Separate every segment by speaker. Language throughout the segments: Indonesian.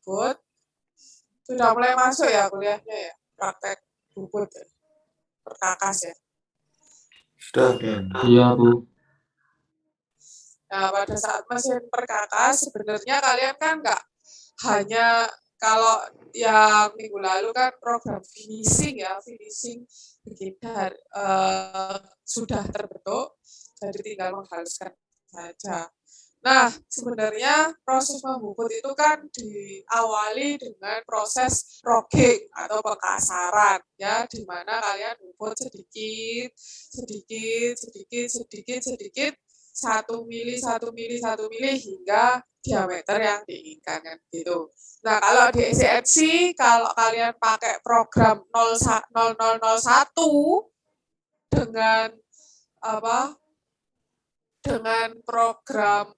Speaker 1: bubut. Sudah mulai masuk ya kuliahnya ya, praktek bubut ya, perkakas ya.
Speaker 2: Sudah.
Speaker 3: Iya, Bu.
Speaker 1: Nah, pada saat mesin perkakas sebenarnya kalian kan nggak hanya kalau yang minggu lalu kan program finishing ya, finishing begitu sudah terbentuk, jadi tinggal menghaluskan saja. Nah, sebenarnya proses membubut itu kan diawali dengan proses rogging atau pekasaran ya, di mana kalian bubut sedikit, 1 mili hingga diameter yang diinginkan kan gitu. Nah, kalau di SCNC kalau kalian pakai program 0001 dengan dengan program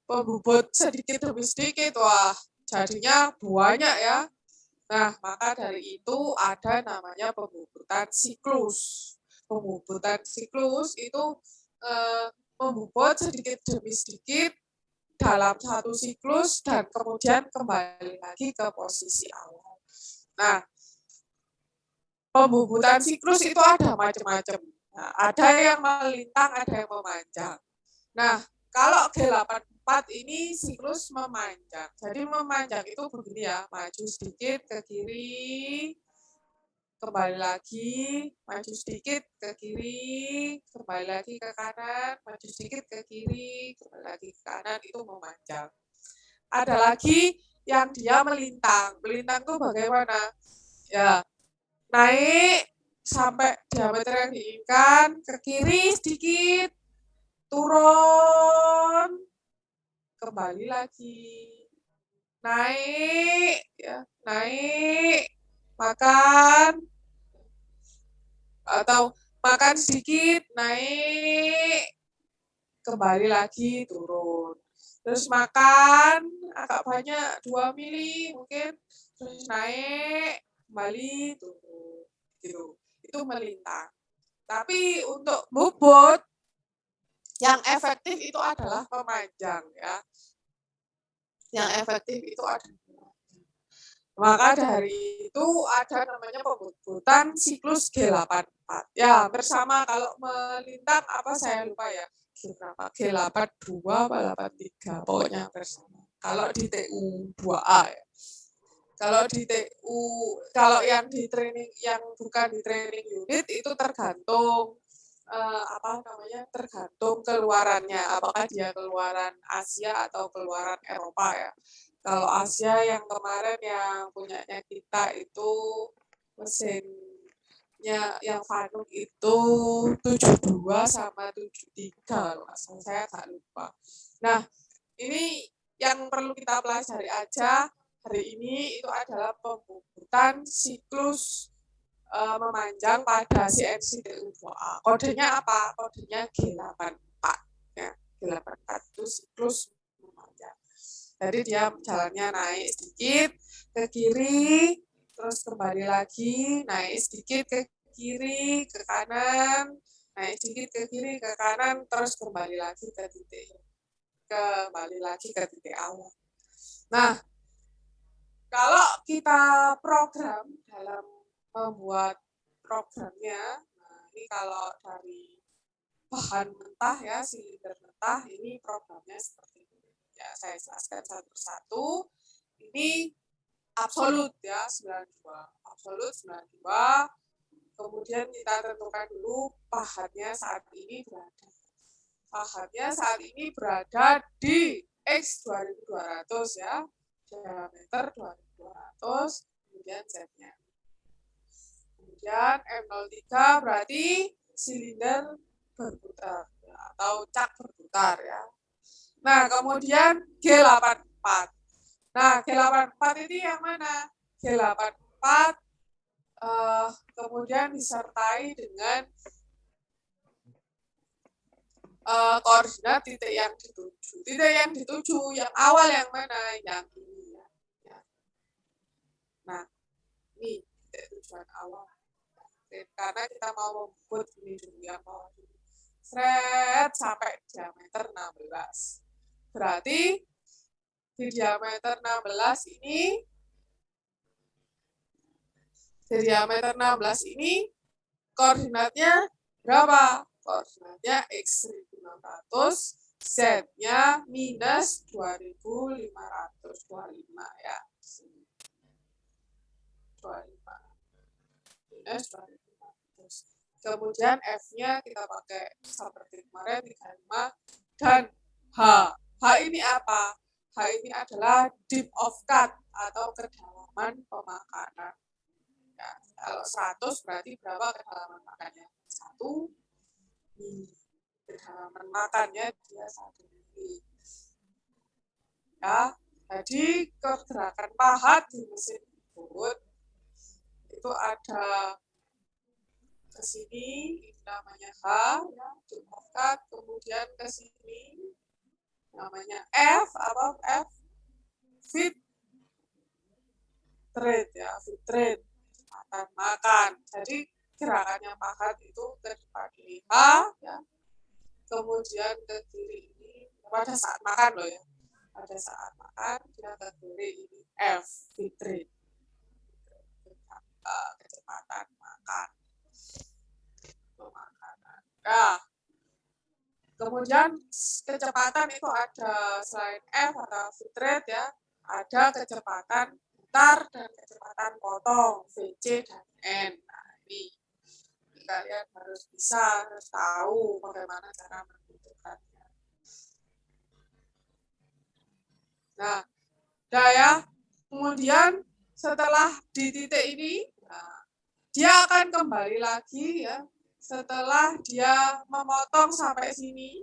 Speaker 1: pembubut sedikit demi sedikit, wah jadinya banyak ya. Nah, maka dari itu ada namanya pembubutan siklus. Pembubutan siklus itu membubut sedikit demi sedikit dalam satu siklus dan kemudian kembali lagi ke posisi awal. Nah, pembubutan siklus itu ada macam-macam. Nah, ada yang melintang, ada yang memanjang. Nah, kalau G84 ini siklus memanjang. Jadi memanjang itu begini ya, maju sedikit ke kiri, kembali lagi, maju sedikit ke kiri, kembali lagi ke kanan, maju sedikit ke kiri, kembali lagi ke kanan, itu memanjang. Ada lagi yang dia melintang. Melintang itu bagaimana? Ya, naik sampai diameter yang diinginkan, ke kiri sedikit, turun, kembali lagi, naik, ya, naik, makan, atau makan sedikit, naik, kembali lagi, turun. Terus makan agak banyak, 2 mili mungkin, terus naik, kembali, turun. Gitu. Itu melintang. Tapi untuk bubut, yang efektif itu adalah pemanjang ya. Yang efektif itu adalah pemanjang. Maka dari itu ada namanya pembubutan siklus G84. Ya, bersama kalau melintang apa saya lupa ya. G82 apa 83 pokoknya bersama. Kalau di TU 2A ya. Kalau di TU, kalau yang di training, yang bukan di training unit itu tergantung tergantung keluarannya, apakah dia keluaran Asia atau keluaran Eropa ya. Kalau Asia yang kemarin yang punyanya kita itu mesinnya yang Fanuc itu 72 sama 73 loh, saya agak lupa. Nah, ini yang perlu kita pelajari aja hari ini itu adalah pembubutan siklus memanjang pada CNC TU2A. Kodenya apa? Kodenya G84. Ya, G84 itu siklus memanjang. Jadi dia jalannya naik sedikit ke kiri, terus kembali lagi, naik sedikit ke kiri, ke kanan, naik sedikit ke kiri, ke kanan, terus kembali lagi ke titik awal. Nah, kalau kita program dalam membuat programnya, nah ini kalau dari bahan mentah ya, silinder mentah, ini programnya seperti ini. Ya, saya jelaskan satu persatu. Ini absolut ya, 92. Absolut 92. Kemudian kita tentukan dulu pahatnya saat ini berada. Pahatnya saat ini berada di X 2200 ya, diameter 2200, kemudian Z-nya. Kemudian M03 berarti silinder berputar ya, atau cak berputar ya. Nah, kemudian G84. Nah, G84 ini yang mana? G84 kemudian disertai dengan koordinat titik yang dituju. Titik yang dituju yang awal yang mana? Yang ini ya. Nah, ini titik tujuan awal. Karena kita mau membubut ini dulu yang bawah dulu. Seret sampai diameter 16. Berarti di diameter 16 ini, di diameter 16 ini, koordinatnya berapa? Koordinatnya X 1600, Z-nya minus 2525 ya. 25 minus 2500. Kemudian F-nya kita pakai seperti kemarin 35 dan H. H ini apa? H ini adalah depth of cut atau kedalaman pemakanan. Ya, kalau 100 berarti berapa kedalaman makannya? 1 mili. Kedalaman makannya dia 1 mili. Ya, jadi pergerakan pahat di mesin bubut itu ada ke sini, ini namanya H, ya, depth of cut, kemudian ke sini namanya F, apa F? Feed rate ya, feed rate, kecepatan makan. Jadi gerakannya pahat itu ke depan ini H, ya, kemudian ke kiri ini pada saat makan loh ya, pada saat makan dia ke kiri ini F, feed rate, kecepatan makan. Nah, kemudian kecepatan itu ada selain F atau feed rate ya, ada kecepatan putar dan kecepatan potong VC dan N. Nah, ini kalian harus tahu bagaimana cara menentukannya. Nah, ya. Kemudian setelah di titik ini, nah, dia akan kembali lagi ya. Setelah dia memotong sampai sini,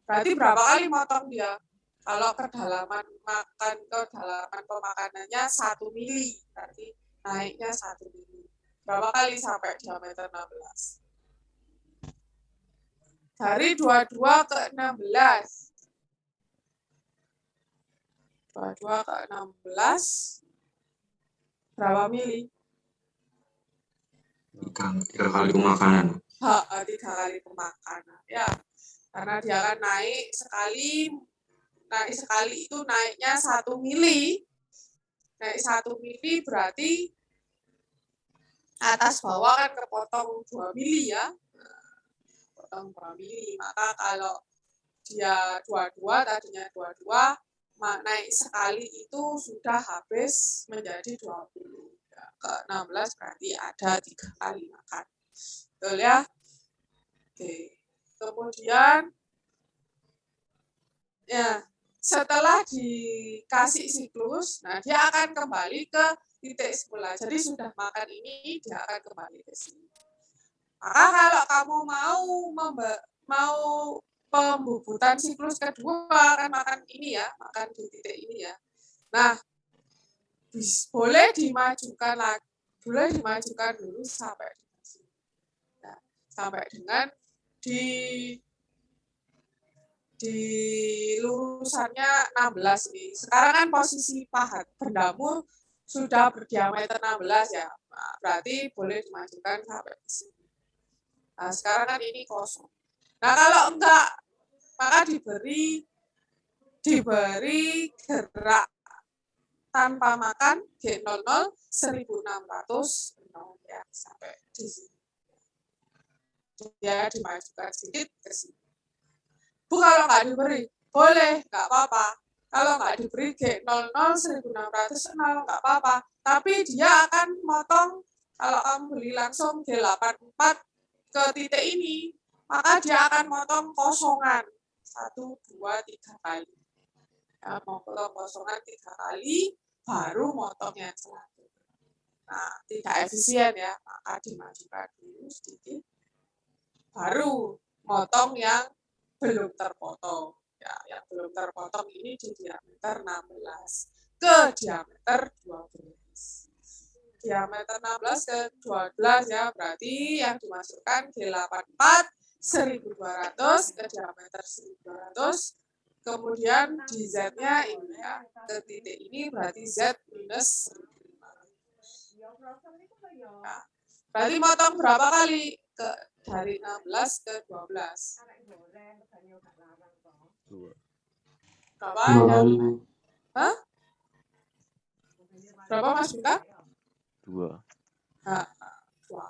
Speaker 1: berarti berapa kali motong dia? Kalau kedalaman pemakanannya 1 mili, berarti naiknya 1 mili. Berapa kali sampai diameter 16? Dari 22 ke 16. 22 ke 16, berapa mili?
Speaker 2: 3 kali pemakanan.
Speaker 1: 3 kali pemakanan, ya. Karena dia akan naik sekali itu naiknya 1 mili. Naik 1 mili berarti atas bawah kan kepotong 2 mili ya. Potong 2 mili. Maka kalau dia 22, tadinya 22, naik sekali itu sudah habis menjadi 20. Ya, ke 16 berarti ada 3 kali makan. Betul ya? Oke. Kemudian ya, setelah dikasih siklus, nah dia akan kembali ke titik semula. Jadi sudah makan ini, dia akan kembali ke sini. Maka kalau kamu mau pembubutan siklus kedua, akan makan ini ya, makan di titik ini ya. Nah, boleh dimajukan dulu sampai di sini. Nah, sampai dengan di lurusannya 16 nih. Sekarang kan posisi pahat berdamur sudah berdiameter 16 ya. Nah, berarti boleh dimajukan sampai ke sini. Nah, sekarang kan ini kosong. Nah, kalau enggak, maka diberi gerak tanpa makan G00 1600 ya, sampai di sini. Dia dimajukan sedikit ke sini. Bu, kalau nggak diberi, boleh, nggak apa-apa. Kalau nggak diberi G00 1600 nggak apa-apa. Tapi dia akan motong, kalau kamu beli langsung G84 ke titik ini, maka dia akan motong kosongan 1, 2, 3 kali. Ya, motong kosongan 3 kali, baru motong yang selanjutnya. Nah, tidak efisien ya, maka dimajukan dulu sedikit, baru motong yang belum terpotong. Ya, yang belum terpotong ini di diameter 16 ke diameter 12. Diameter 16 ke 12 ya, berarti yang dimasukkan G84 1200 ke diameter 1200. Kemudian di Z-nya ini ya, ke titik ini berarti Z minus 1500. Nah, berarti motong berapa kali? Dari 16 ke 12. Berapa?
Speaker 2: 2 kali.
Speaker 1: Hah? Berapa Mas Bintang?
Speaker 3: 2.
Speaker 1: Nah, 2.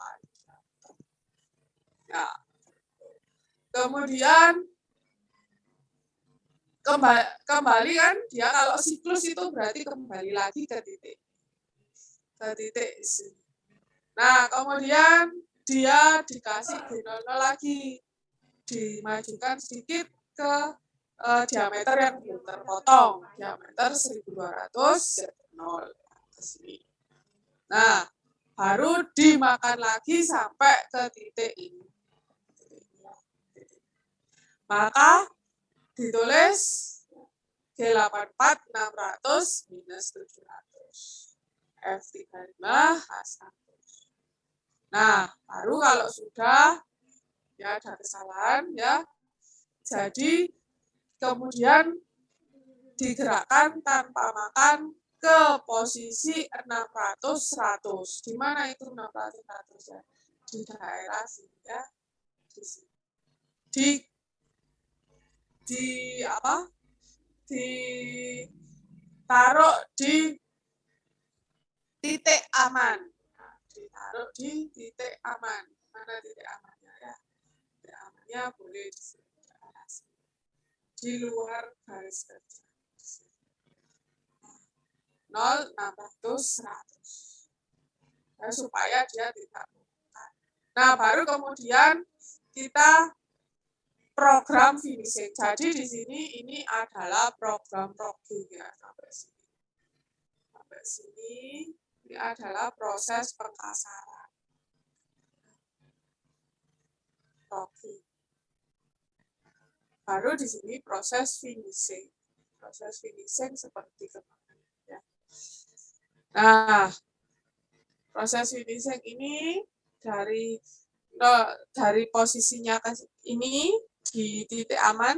Speaker 1: Ya. Kemudian kembali kan dia kalau siklus itu berarti kembali lagi ke titik sini. Nah, kemudian dia dikasih G00 lagi, dimajukan sedikit ke diameter yang belum terpotong, diameter 1200 Z0 ke sini. Nah, baru dimakan lagi sampai ke titik ini. Maka ditulis G84 600 minus 700. F35 H1. Nah, baru kalau sudah ya ada kesalahan ya. Jadi kemudian digerakkan tanpa makan ke posisi 600 100. Di mana itu 600 100 ya? Di daerah sini ya. Di sini. Ditaruh di titik aman. Nah, ditaruh di titik aman. Mana titik amannya ya? Titik amannya boleh di sini. Di luar garis kerja. 0, 600, 100. Nah, supaya dia tidak bukan. Nah, baru kemudian kita program finishing. Jadi di sini ini adalah program logging ya sampai sini. Sampai sini ini adalah proses pengkasaran. Logging. Baru di sini proses finishing. Proses finishing seperti kemarin ya. Nah, proses finishing ini dari posisinya ke ini di titik aman,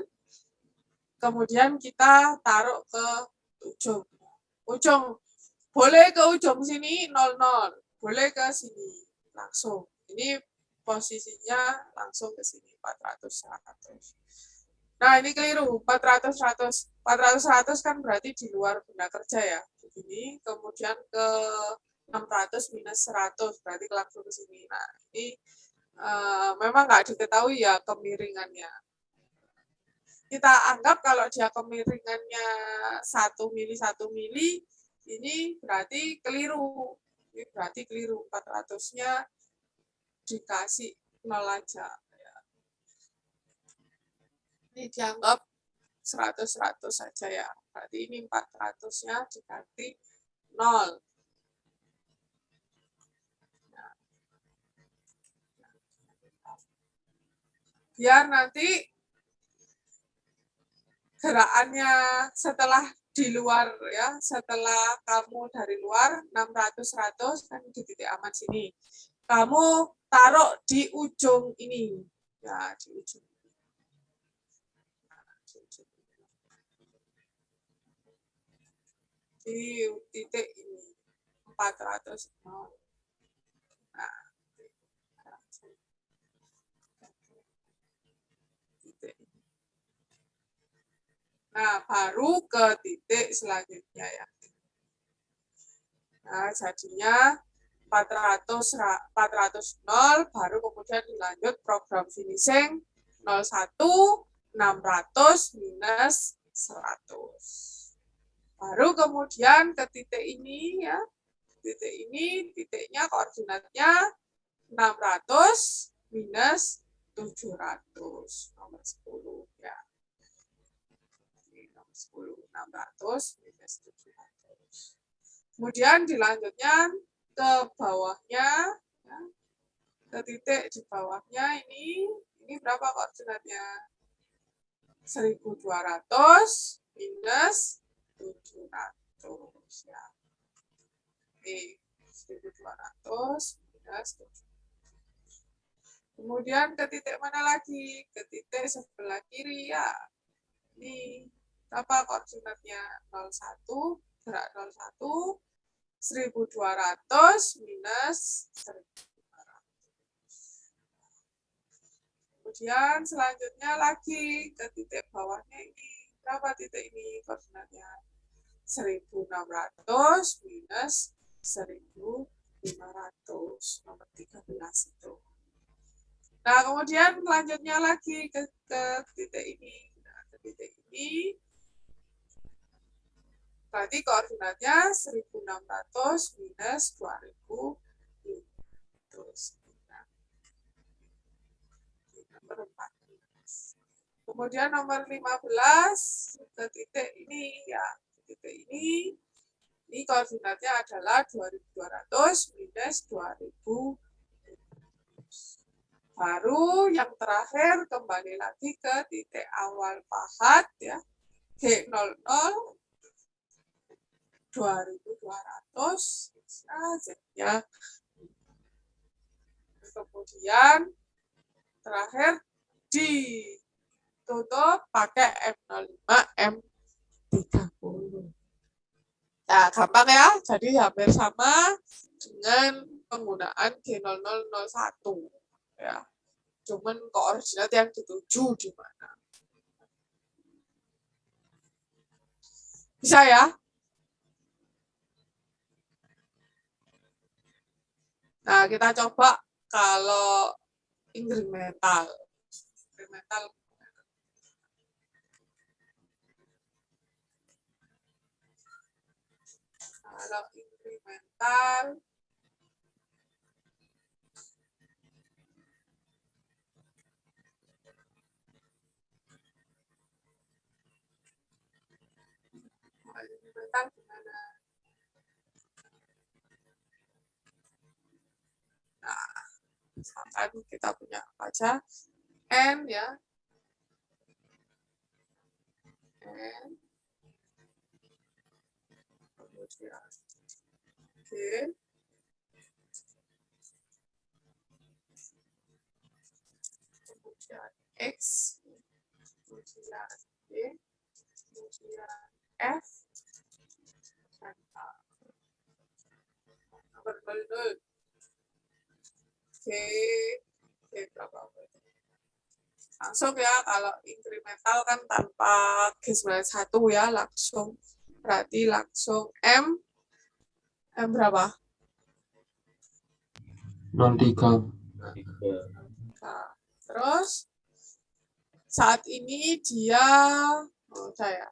Speaker 1: kemudian kita taruh ke ujung boleh ke ujung sini 00, boleh ke sini langsung. Ini posisinya langsung ke sini 400 100. Nah, ini keliru 400 100. 400 100 kan berarti di luar benda kerja ya. Begini, kemudian ke 600 minus 100 berarti langsung ke sini. Nah, ini memang nggak diketahui ya kemiringannya. Kita anggap kalau dia kemiringannya 1 mili 1 mili, ini berarti keliru. Ini berarti keliru. 400-nya dikasih 0 aja. Ini dianggap 100-100 saja ya. Berarti ini 400-nya diganti 0. Biar nanti gerakannya setelah di luar ya, setelah kamu dari luar 600 100 kan di titik aman sini. Kamu taruh di ujung ini. Ya, di ujung. Di titik ini 400 0. Nah, titik. Nah, baru ke titik selanjutnya ya. Nah, jadinya 400 0, baru kemudian dilanjut program finishing 01 600 minus 100. Baru kemudian ke titik ini ya. Titik ini, titiknya koordinatnya 600 minus 700. Nomor 10 ya. Ini nomor 10, 600 minus 700. Kemudian dilanjutnya ke bawahnya, ya, ke titik di bawahnya ini berapa koordinatnya? 1200 minus 700 ya. Oke, 1200 minus 700. Kemudian ke titik mana lagi? Ke titik sebelah kiri ya. Ini berapa koordinatnya? 01, gerak 01, 1200 minus 1200. Kemudian selanjutnya lagi ke titik bawahnya ini. Berapa titik ini koordinatnya? 1.600 minus 1.500. Nomor 13 itu. Nah, kemudian lanjutnya lagi ke titik ini. Nah, ke titik ini. Berarti koordinatnya 1.600 minus 2.500. Nomor 14. Kemudian nomor 15 ke titik ini ya, titik ini koordinatnya adalah 2.200 minus 2.000. Baru yang terakhir kembali lagi ke titik awal pahat ya, G00 2.200 ya. Kemudian terakhir ditutup pakai M05 M30. Nah, gampang ya. Jadi hampir sama dengan penggunaan G0001 ya. Cuman koordinat yang dituju di mana. Bisa ya? Nah, kita coba kalau inkremental. Kalau inkremental gimana? Nah, misalkan kita punya apa aja N ya, N kemudian G kemudian X kemudian Y kemudian F dan A. Nomor 00 G berapa? Langsung ya, kalau inkremental kan tanpa G91 ya, langsung berarti langsung M berapa?
Speaker 2: 03.
Speaker 1: Nah, terus saat ini dia saya.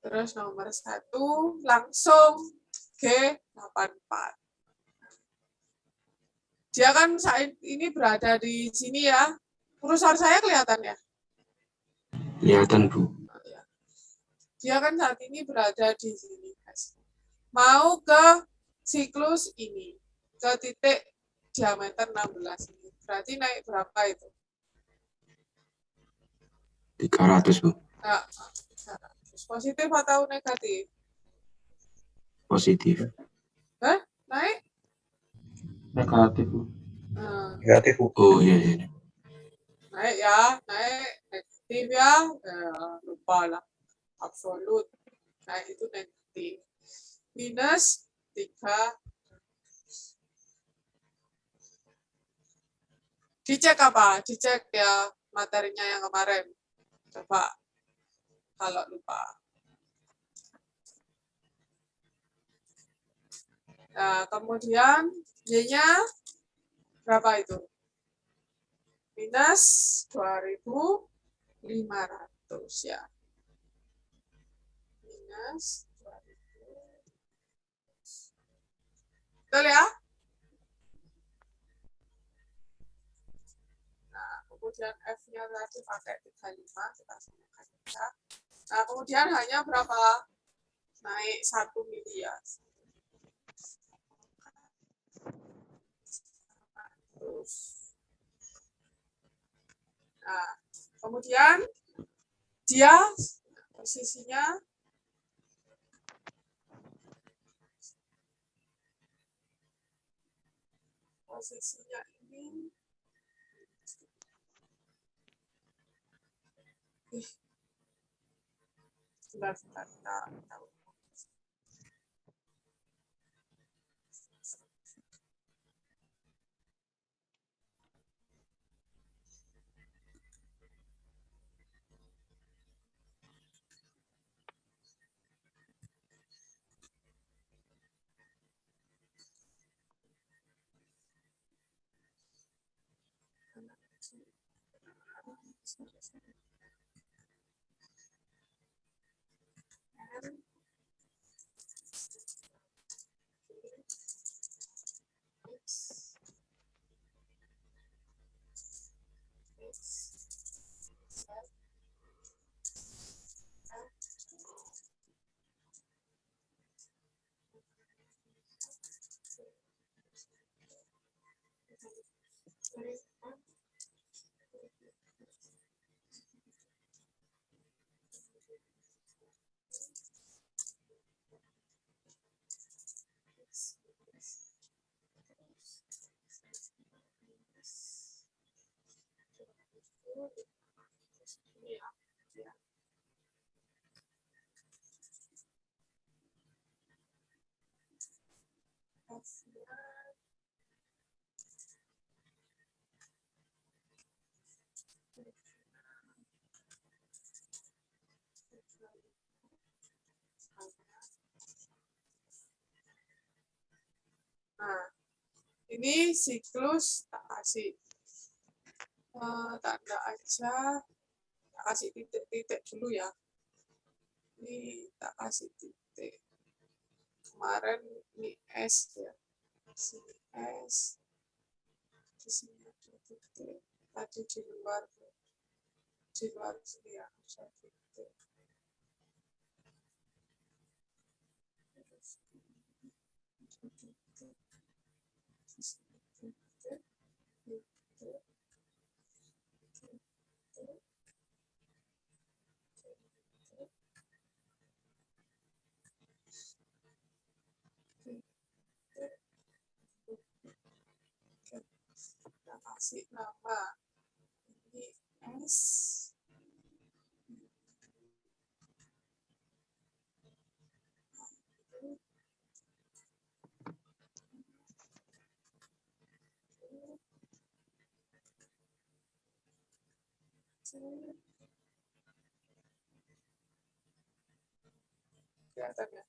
Speaker 1: Terus nomor 1 langsung G84. Dia kan saat ini berada di sini ya. Kursor saya kelihatan ya?
Speaker 2: Kelihatan, Bu.
Speaker 1: Dia kan saat ini berada di sini, guys. Mau ke siklus ini, ke titik diameter 16 ini. Berarti naik berapa itu?
Speaker 2: 300, Bu.
Speaker 1: Nah, 300. Positif atau negatif?
Speaker 2: Positif.
Speaker 1: Hah? Naik?
Speaker 2: Negatif, Bu.
Speaker 3: Negatif, Bu.
Speaker 2: Oh, iya.
Speaker 1: Naik ya, naik. Negatif ya. Lupa lah. Absolut. Nah, itu negatif. Minus 3. Dicek apa? Dicek ya materinya yang kemarin. Coba kalau lupa. Nah, kemudian Y-nya berapa itu? Minus 2.500 ya. Minus 2.000. Betul ya? Nah, kemudian F-nya tadi pakai 35, kita samakan ya. Nah, kemudian hanya berapa? Naik 1 mili ya. Nah, kemudian dia posisinya ini sebentar, kita tahu. Nah, ini siklus tak kasih tanda aja, tak kasih titik-titik dulu ya. Ini tak kasih titik. Kemarin ini S ya, sini S, di sini ada titik. Tadi di luar sini ya, ada titik. Kita kasih nama ini S. Kelihatan ya?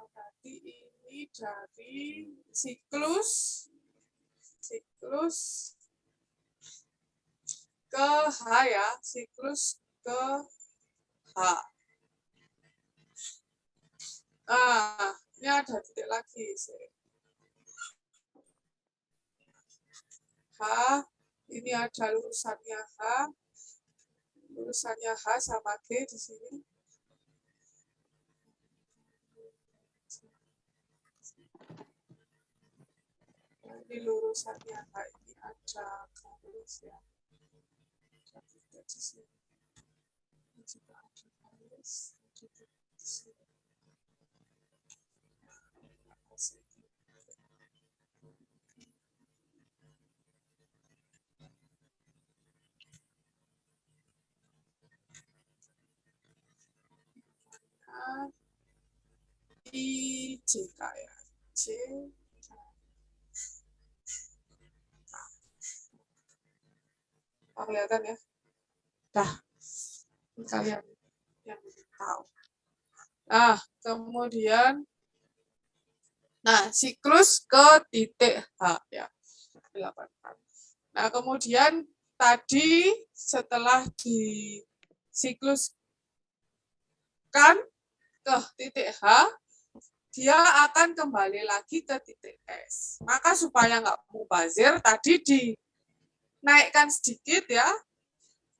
Speaker 1: Tadi ini dari siklus ke H ya, siklus ke H. Ini ada titik lagi. H, ini ada lurusannya H. Lurusannya H sama G di sini. Ini lurusannya H ini ada garis ya. Ada titik di sini. Ini juga ada garis. Ada titik di sini. I C K ya, C. Kelihatan ya? Dah, kalian yang tahu. Nah, kemudian, siklus ke titik H ya, 8. Nah, kemudian tadi setelah disikluskan ke titik H, dia akan kembali lagi ke titik S. Maka supaya nggak mubazir, tadi dinaikkan sedikit ya.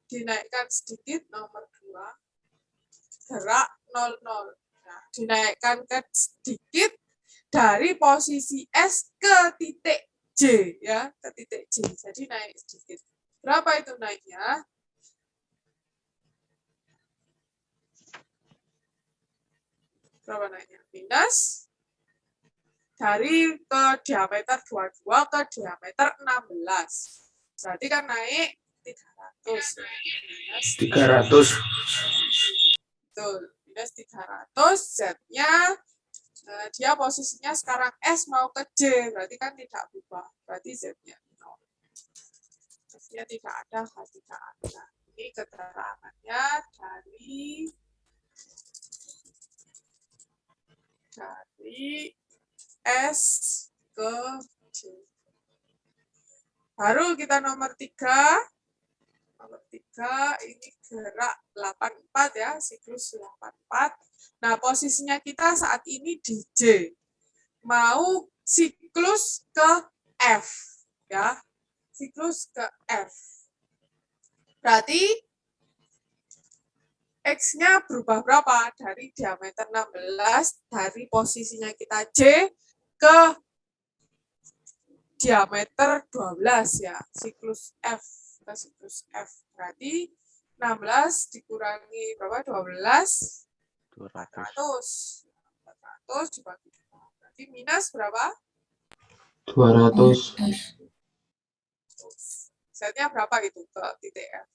Speaker 1: Dinaikkan sedikit nomor 2. Gerak 00. Nah, dinaikkan sedikit dari posisi S ke titik J ya, ke titik J. Jadi naik sedikit. Berapa itu naiknya? Berapa naiknya? Minus dari ke diameter 22 ke diameter 16. Berarti kan naik 300. Minus
Speaker 2: 300.
Speaker 1: Betul. Minus 300. Z-nya dia posisinya sekarang S mau ke J, berarti kan tidak berubah. Berarti Z-nya 0. Z-nya tidak ada, tidak ada. Ini keterangannya dari S ke J. Baru kita nomor 3. Nomor 3 ini gerak 84 ya, siklus 84. Nah, posisinya kita saat ini di J. Mau siklus ke F ya. Siklus ke F. Berarti X-nya berubah berapa? Dari diameter 16 dari posisinya kita J ke diameter 12 ya. Siklus F ke siklus F. Berarti 16 dikurangi berapa? 12 400 dibagi 2. Berarti minus berapa?
Speaker 2: 200.
Speaker 1: Z-nya berapa itu ke titik F?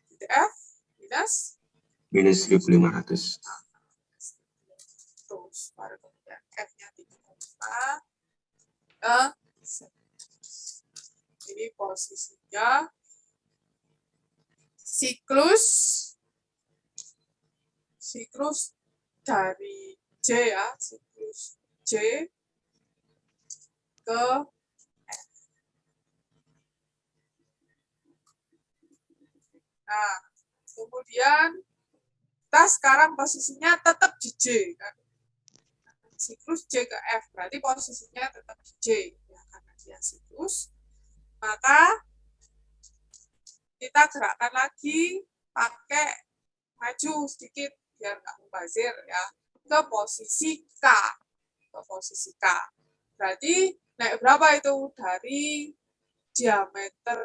Speaker 1: Titik F minus
Speaker 2: Minus 1.500.
Speaker 1: terus baru kemudian F-nya 35 ke Z. Ini posisinya siklus dari J ya, siklus J ke F. Nah, kemudian kita sekarang posisinya tetap di J kan. Siklus J ke F berarti posisinya tetap di J ya, karena dia siklus. Maka kita gerakkan lagi pakai maju sedikit biar nggak mubazir ya ke posisi K. Berarti naik berapa itu dari diameter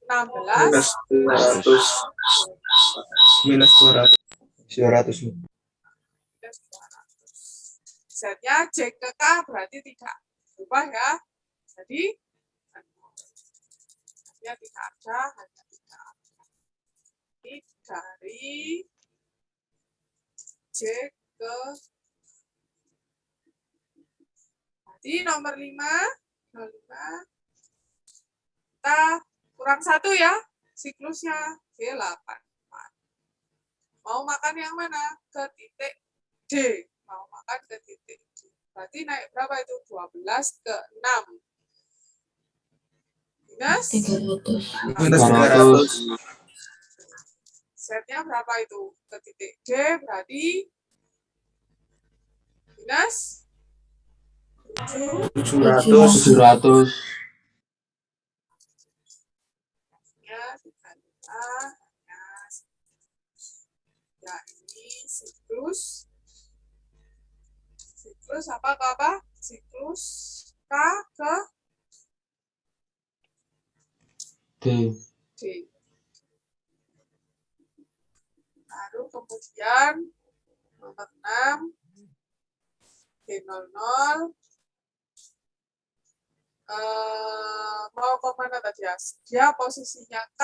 Speaker 1: 16
Speaker 3: minus 200. 200.
Speaker 1: Z-nya J ke K berarti tidak berubah ya. Jadi hanya tidak ada, hanya tidak ada. Ini dari J ke berarti nomor 5 kita kurang 1 ya siklusnya G8. Mau makan yang mana? Ke titik D. Mau makan ke titik D. Berarti naik berapa itu? 12 ke 6. Minus
Speaker 3: 300.
Speaker 1: Z-nya berapa itu? Ke titik D berarti minus
Speaker 3: 700.
Speaker 1: Ya, ini siklus apa ke apa? Siklus K ke D. Baru kemudian nomor 6 G00 mau kemana tadi ya? Dia posisinya K,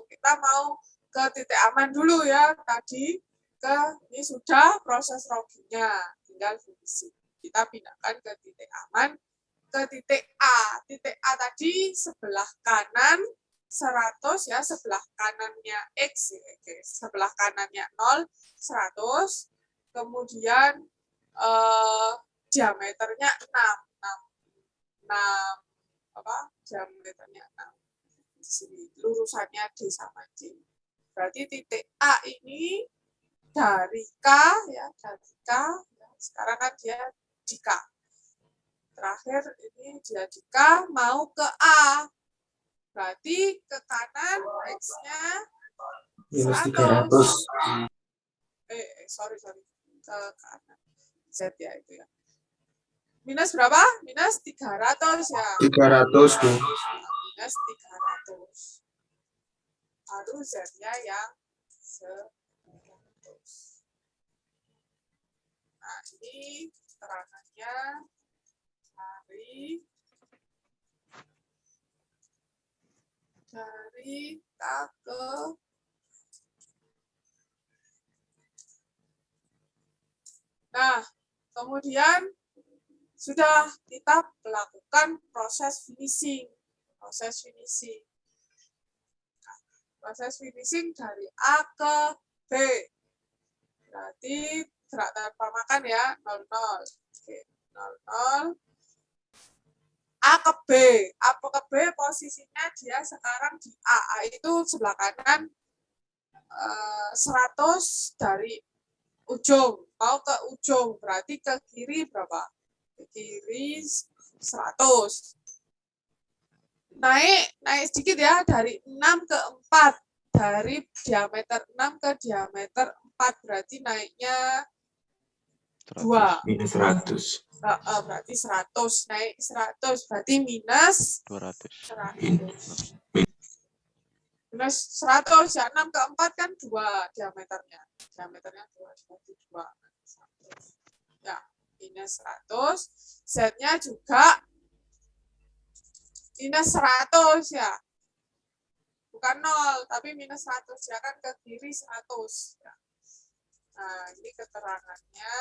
Speaker 1: kita mau ke titik aman dulu ya. Tadi ini sudah proses loginya, tinggal fungsi. Kita pindahkan ke titik aman, ke titik A. Titik A tadi sebelah kanan 100 ya, sebelah kanannya X, sebelah kanannya 0, 100. Kemudian diameternya 6 diameternya 6. Di sini lurusannya D sama J. Berarti titik A ini dari K ya, dari K. Sekarang kan dia di K. Terakhir ini dia di K mau ke A. Berarti ke kanan X-nya
Speaker 3: Minus
Speaker 1: 100.
Speaker 3: 300.
Speaker 1: Sorry. Ke kanan. Z ya itu ya. Minus berapa? Minus 300 ya.
Speaker 3: 300, Bu.
Speaker 1: Minus 300. Baru Z-nya yang 100. Nah, ini terangannya dari K ke Nah, kemudian sudah kita melakukan proses finishing. Proses finishing dari A ke B. Berarti gerak tanpa makan ya, 00. Oke, 00. A ke B. A ke B posisinya dia sekarang di A. A itu sebelah kanan 100 dari ujung. Mau ke ujung, berarti ke kiri berapa? Ke kiri 100. Naik sedikit ya, dari 6 ke 4. Dari diameter 6 ke diameter 4. Berarti naiknya 2.
Speaker 2: Minus 100.
Speaker 1: Berarti 100. Naik 100. Berarti minus
Speaker 2: 100.
Speaker 1: Minus 100 ya, 6 ke 4 kan 2 diameternya. Diameternya 2, berarti 2. Ya, minus 100. Z-nya juga minus 100 ya. Bukan 0, tapi minus 100. Ya kan ke kiri 100. Ya. Nah, ini keterangannya.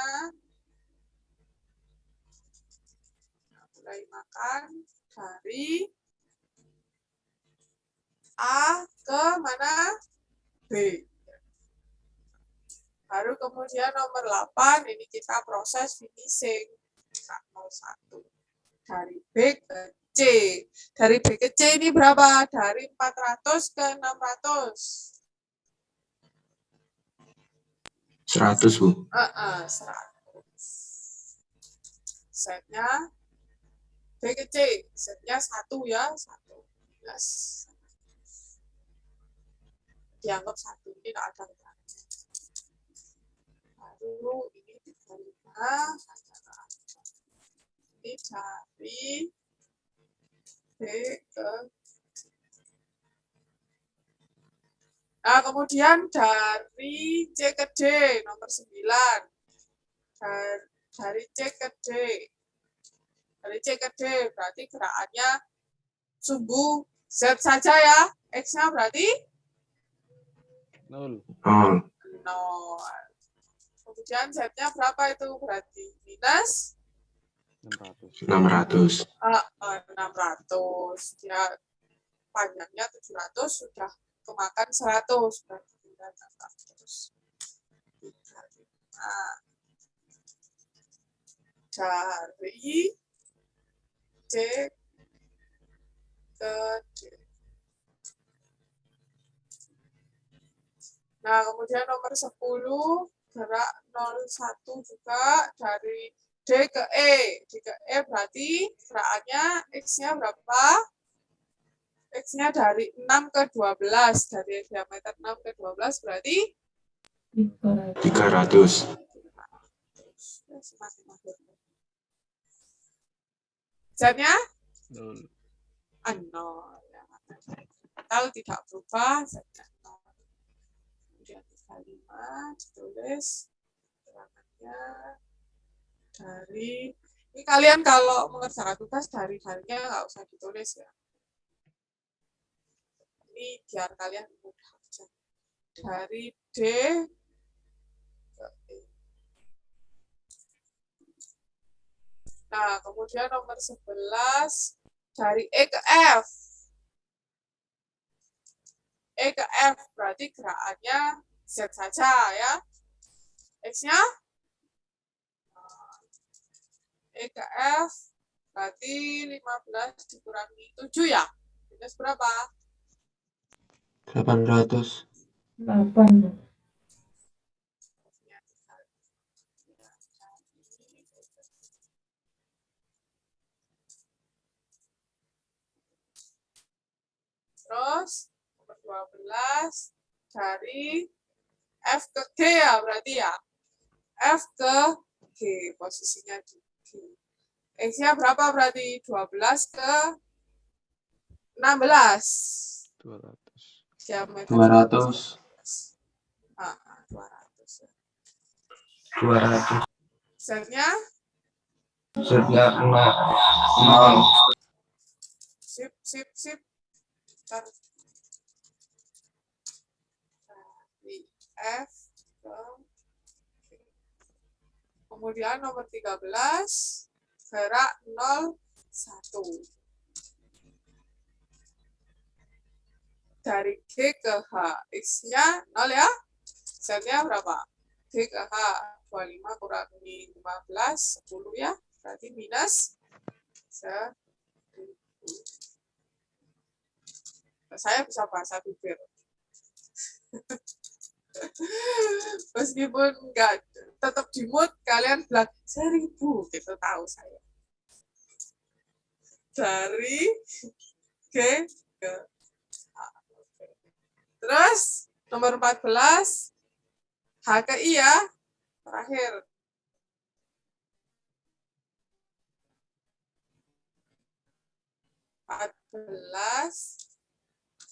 Speaker 1: Nah, mulai makan dari A ke mana? B. Baru kemudian nomor 8, ini kita proses finishing. 01. Dari B ke C. Dari B ke C ini berapa? Dari 400 ke 600.
Speaker 2: 100, Bu.
Speaker 1: 100. Setnya B ke C. Setnya 1 ya. 1. Yes. Dianggap 1. Ini tidak ada keterangannya. Baru ini 35. Ini dari B ke Nah, kemudian dari C ke D, nomor 9. Dari C ke D. Dari C ke D, berarti gerakannya sumbu Z saja ya. X-nya berarti
Speaker 4: 0.
Speaker 2: 0.
Speaker 1: Kemudian Z-nya berapa itu? Berarti minus
Speaker 4: 600.
Speaker 1: 600. Ya, panjangnya 700, sudah kemakan 100. Berarti tinggal 600. Nah, dari C ke D. Nah, kemudian nomor 10, gerak 01 juga dari D ke E. D ke E berarti gerakannya X-nya berapa? X-nya dari 6 ke 12. Dari diameter 6 ke 12 berarti
Speaker 2: 300.
Speaker 1: Z-nya
Speaker 4: 0.
Speaker 1: 0. Kalau tidak berubah, Z-nya 0. Kemudian 35 ditulis keterangannya dari ini kalian kalau mengerjakan tugas dari-darinya nggak usah ditulis ya. Ini biar kalian mudah aja. Dari D ke E. Nah, kemudian nomor 11 dari E ke F. E ke F berarti gerakannya Z saja ya. X-nya E ke F berarti 15 dikurangi 7 ya. Minus berapa?
Speaker 2: 800.
Speaker 5: 8.
Speaker 1: Terus nomor 12 dari F ke G ya berarti ya. F ke G, posisinya di G. X-nya berapa berarti? 12 ke 16.
Speaker 4: 200.
Speaker 1: Diameter
Speaker 3: 200.
Speaker 1: 200 ya.
Speaker 3: 200.
Speaker 1: Z-nya
Speaker 3: Z-nya 0.
Speaker 1: sip. Ntar. Dari F ke G. Kemudian nomor 13, gerak 0, 1. Dari G ke H, X-nya 0 ya, Z-nya berapa? G ke H, 25 kurangi 15, 10 ya, berarti minus 1000. Saya bisa bahasa bibir. Meskipun nggak tetap di mood, kalian bilang 1000, gitu tahu saya. Dari G ke H. Terus nomor 14, H ke I ya, terakhir.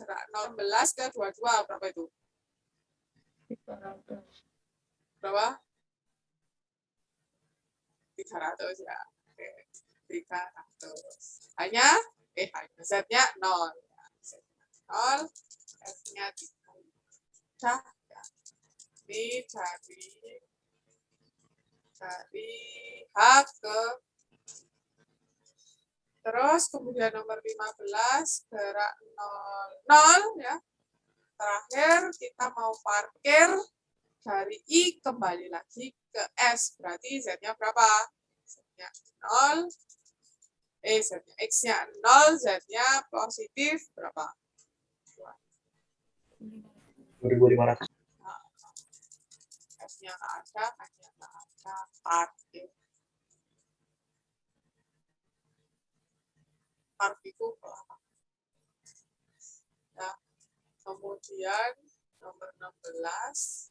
Speaker 1: Gerak 16 ke 22, berapa itu?
Speaker 4: 300.
Speaker 1: Berapa? 300 ya. Oke, 300. Hanya Z-nya 0. Z-nya 0, F-nya 3. Udah, ya. Ini dari H ke. Terus kemudian nomor 15, gerak 0 ya. Terakhir kita mau parkir dari I kembali lagi ke S. Berarti Z-nya berapa? Z-nya 0. Z-nya X-nya 0, Z-nya positif berapa?
Speaker 3: 2.500.
Speaker 1: S-nya nggak ada, H-nya nggak ada, parkir. Parkir itu apa? Ya. Kemudian nomor 16,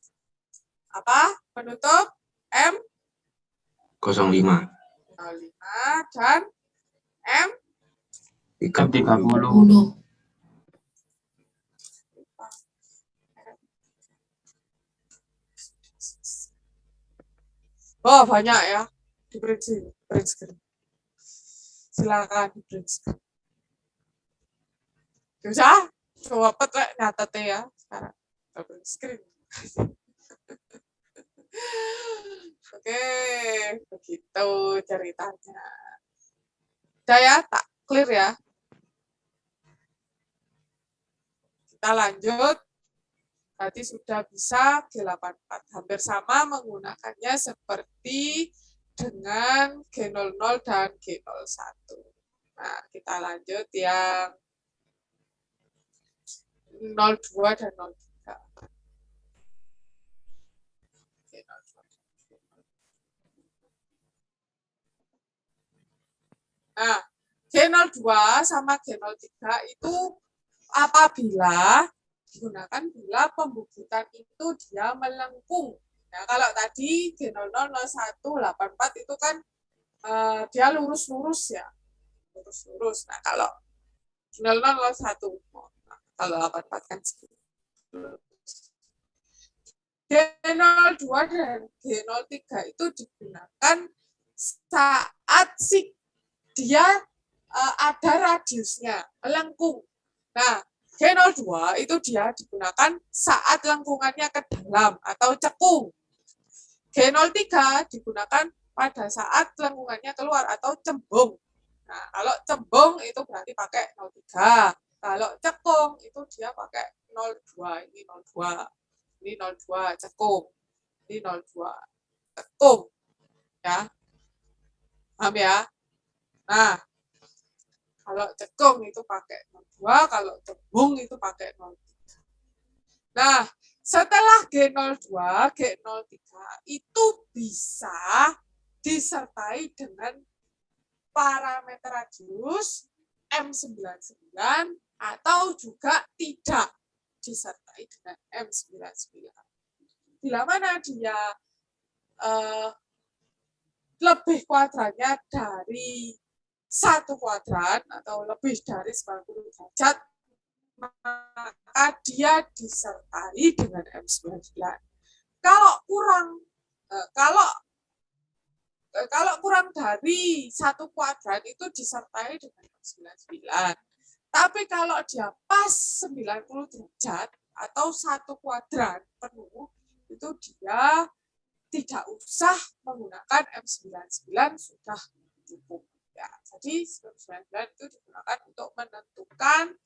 Speaker 1: apa? Penutup M
Speaker 2: 05.
Speaker 1: 05 dan M
Speaker 2: 30.
Speaker 1: Oh, banyak ya. Di print screen. Silakan di print screen. Bisa? Coba petrek nyatetnya ya sekarang. Print screen. Oke, begitu ceritanya. Udah ya, tak clear ya. Kita lanjut. Berarti sudah bisa G84. Hampir sama menggunakannya seperti dengan G00 dan G01. Nah, kita lanjut yang 02 dan 03. Nah, G02 sama G03 itu apabila digunakan bila pembubutan itu dia melengkung. Nah, kalau tadi G00, 01, 84 itu kan dia lurus-lurus ya. Lurus-lurus. Nah, kalau G00, 01, kalau 84 kan G02 dan G03 itu digunakan saat dia ada radiusnya, melengkung. Nah, G02 itu dia digunakan saat lengkungannya ke dalam atau cekung. G03 digunakan pada saat lengkungannya keluar atau cembung. Nah, kalau cembung itu berarti pakai 03. Kalau cekung itu dia pakai 02. Ini 02. Ini 02 cekung. Ini 02 cekung. Ya. Paham ya? Nah, kalau cekung itu pakai 02, kalau cembung itu pakai 03. Nah, setelah G02, G03 itu bisa disertai dengan parameter radius M99 atau juga tidak disertai dengan M99. Bila mana dia lebih kuadrannya dari 1 kuadran atau lebih dari 90 derajat, maka dia disertai dengan M99. Kalau kurang dari 1 kuadran itu disertai dengan M99. Tapi kalau dia pas 90 derajat atau 1 kuadran penuh, itu dia tidak usah menggunakan M99 sudah cukup. Ya, jadi M99 itu digunakan untuk menentukan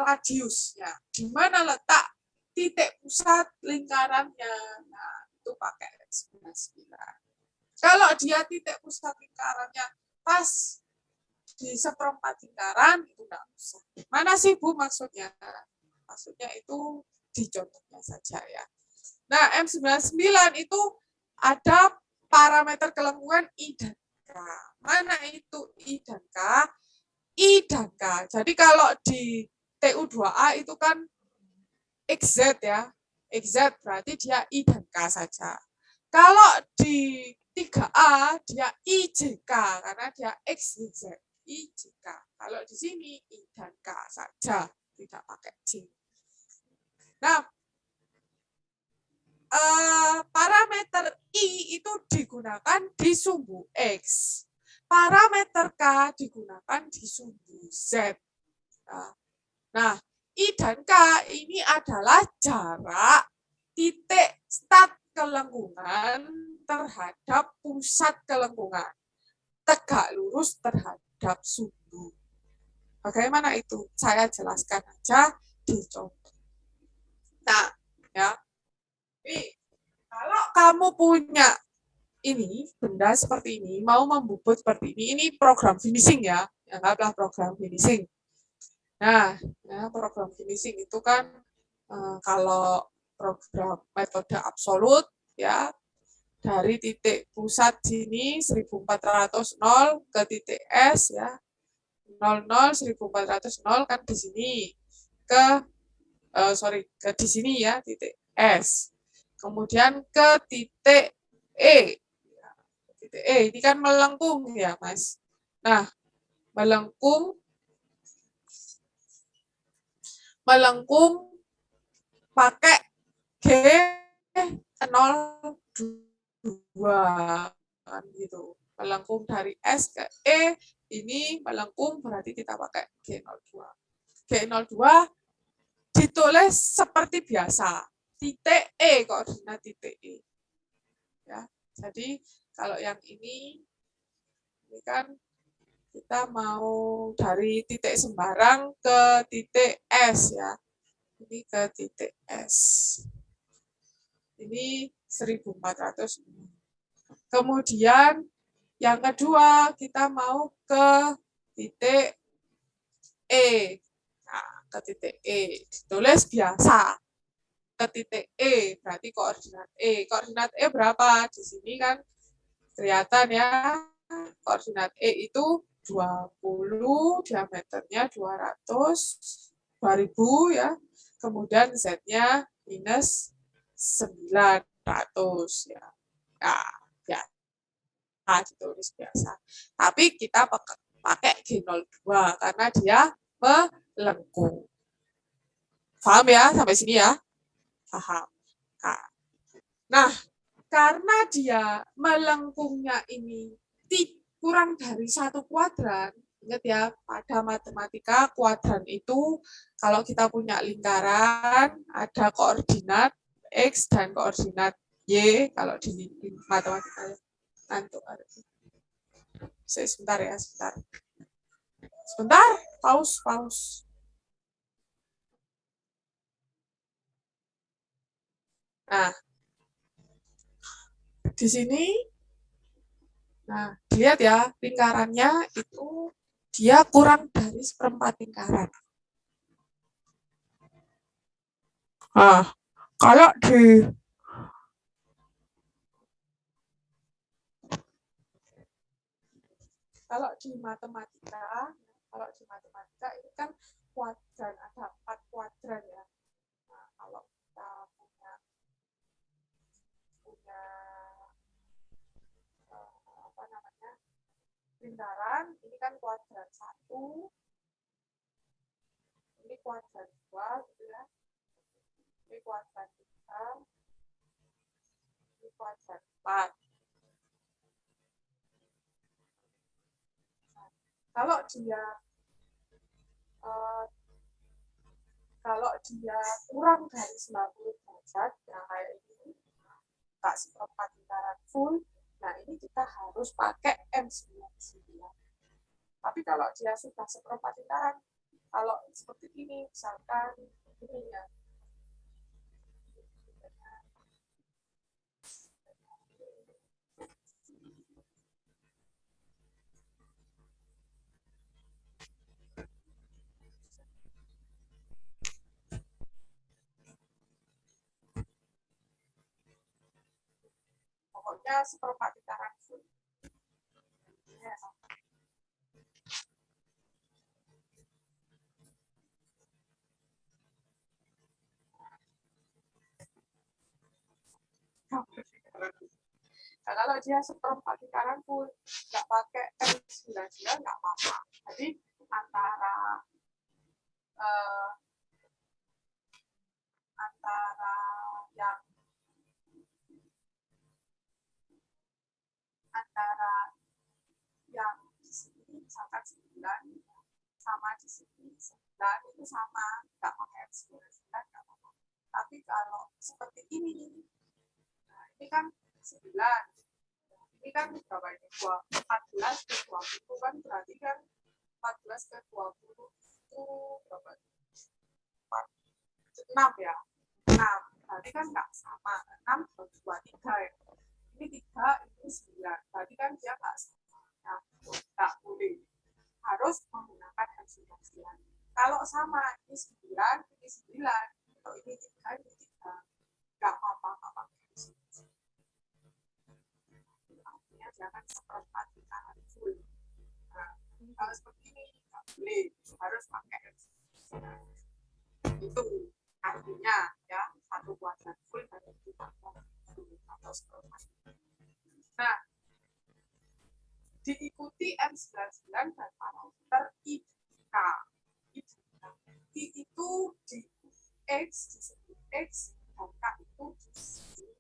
Speaker 1: radiusnya, di mana letak titik pusat lingkarannya. Nah, itu pakai M99. Kalau dia titik pusat lingkarannya pas di seperempat lingkaran, itu enggak usah. Mana sih Bu maksudnya? Maksudnya itu di contohnya saja ya. Nah, M99 itu ada parameter kelengkungan I dan K. Mana itu I dan K? I dan K. Jadi kalau di TU2A itu kan XZ ya. XZ berarti dia I dan K saja. Kalau di 3A dia IJK karena dia XZ. IJK. Kalau di sini I dan K saja, tidak pakai J. Nah, parameter I itu digunakan di sumbu X. Parameter K digunakan di sumbu Z. Nah, I dan K ini adalah jarak titik start kelengkungan terhadap pusat kelengkungan. Tegak lurus terhadap sumbu. Bagaimana itu? Saya jelaskan aja di contoh. Nah, ya. Ini, kalau kamu punya ini, benda seperti ini, mau membubut seperti ini program finishing ya. Anggaplah program finishing. Nah, ya, program finishing itu kan kalau program metode absolut ya dari titik pusat sini 1400 ke titik S ya 00 1400 kan di sini ke ke di sini ya titik S. Kemudian ke titik E. Titik E ini kan melengkung ya, Mas. Nah, melengkung pakai G02 kan gitu. Melengkung dari S ke E, ini melengkung berarti kita pakai G02. G02 ditulis seperti biasa, titik E, koordinat titik E. Ya, jadi kalau yang ini kan kita mau dari titik sembarang ke titik S ya. Ini ke titik S. Ini 1400. Kemudian yang kedua kita mau ke titik E. Nah, ke titik E. Ditulis biasa. Ke titik E berarti koordinat E. Koordinat E berapa? Di sini kan kelihatan ya. Koordinat E itu 20, diameternya 200, 2000 ya. Kemudian Z-nya minus 900 ya. Nah, ya. Ditulis biasa. Tapi kita pakai G02 karena dia melengkung. Paham ya sampai sini ya? Paham. Nah, karena dia melengkungnya ini kurang dari 1 kuadran, ingat ya, pada matematika kuadran itu kalau kita punya lingkaran ada koordinat X dan koordinat Y kalau di matematika ngantuk. Sebentar ya, sebentar. Sebentar, pause. Nah, di sini, nah, dilihat ya, lingkarannya itu dia kurang dari seperempat lingkaran. Nah, kalau di matematika ini kan kuadran, ada 4 kuadran ya. Nah, kalau kita punya lingkaran, ini kan kuadran 1, ini kuadran 2 gitu ya. Ini kuadran 3, ini kuadran 4. Kalau dia kurang dari 90 derajat, ya kayak ini, buka seperempat lingkaran full, nah ini kita harus pakai M99. Tapi kalau dia sudah seperempat lingkaran, kalau seperti ini, misalkan ini ya, pokoknya seperempat lingkaran full. Ya. Nah, kalau dia seperempat lingkaran full, nggak pakai M99 nggak apa-apa. Jadi antara yang di sini misalkan 9 sama di sini 9 itu sama, nggak pakai M99 nggak apa-apa. Tapi kalau seperti ini, nah ini kan 9, ini kan berapa ini? 14 ke 20 kan berarti kan 14 ke 20 itu berapa? 6 ya? 6. Berarti kan nggak sama. 6 ke 2, 3 ya. Ini 3, ini 9. Berarti kan dia nggak sama. Nah, nggak boleh. Harus menggunakan M99. Kalau sama, ini 9, ini 9. Kalau ini 3, ini 3. Nggak apa-apa, nggak pakai M99. Artinya jangan seperempat lingkaran full. Nah, kalau seperti ini, nggak boleh. Harus pakai M99. Itu artinya ya, satu kuadran full dan kita full atau seperempat. Nah, diikuti M99 dan parameter I/K. I itu di X disebut X dan K itu disebut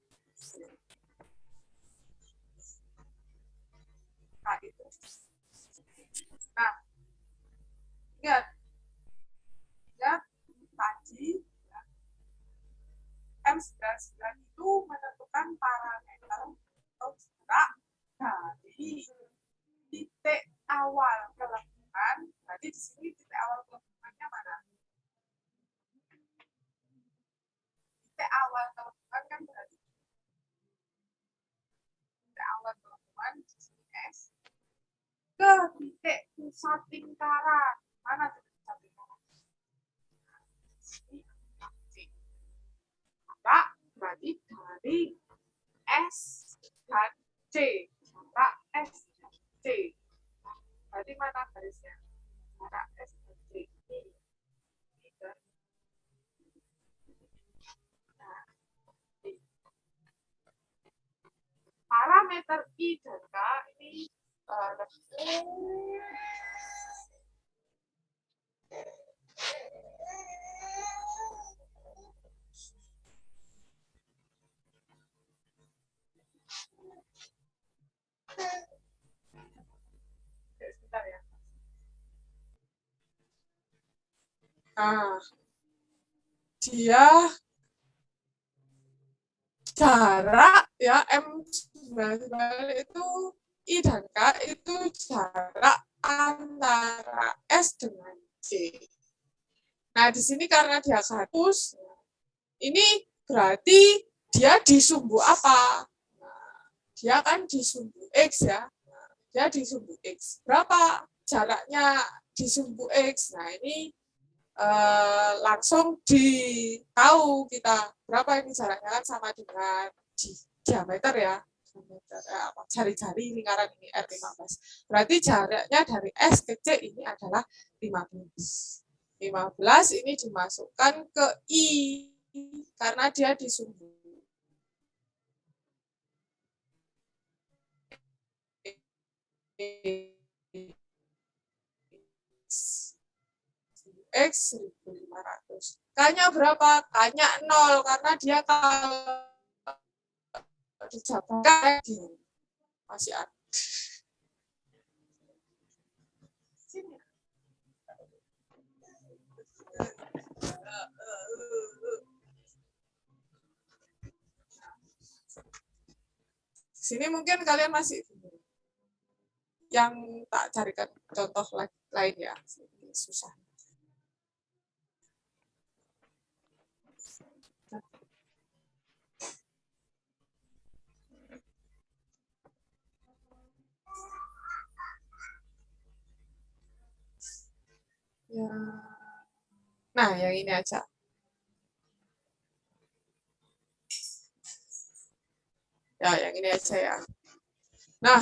Speaker 1: K itu. Nah, ingat tadi ya, M99 itu menentukan parameter atau jarak dari titik awal kelengkungan. Berarti di sini titik awal kelengkungannya mana? Titik awal kelengkungan kan berarti titik awal kelengkungan di sini S ke titik pusat lingkaran. Mana titik pusat lingkaran? Ini C. Jarak berarti dari S dan C. Jarak S dan C. Berarti mana garisnya? Jarak S dan C. Ini kan. Nah, ini. Parameter I dan K ini sebentar ya. Nah, dia jarak ya M99 itu I dan K itu jarak antara S dengan C. Nah, di sini karena dia gabus, ini berarti dia di sumbu apa? Nah, dia kan di sumbu X ya. Dia di sumbu X. Berapa jaraknya di sumbu X? Nah, ini langsung ditahu kita berapa ini jaraknya kan sama dengan diameter ya. Jari-jari lingkaran ini R15. Berarti jaraknya dari S ke C ini adalah 15. 15 ini dimasukkan ke I karena dia di sumbu X 1500. K-nya berapa? K-nya 0 karena dia kalau dijabarkan masih ada. Sini. sini mungkin kalian masih bingung. Yang tak carikan contoh lain ya, susah. Ya. Nah, yang ini aja. Ya, yang ini aja ya. Nah,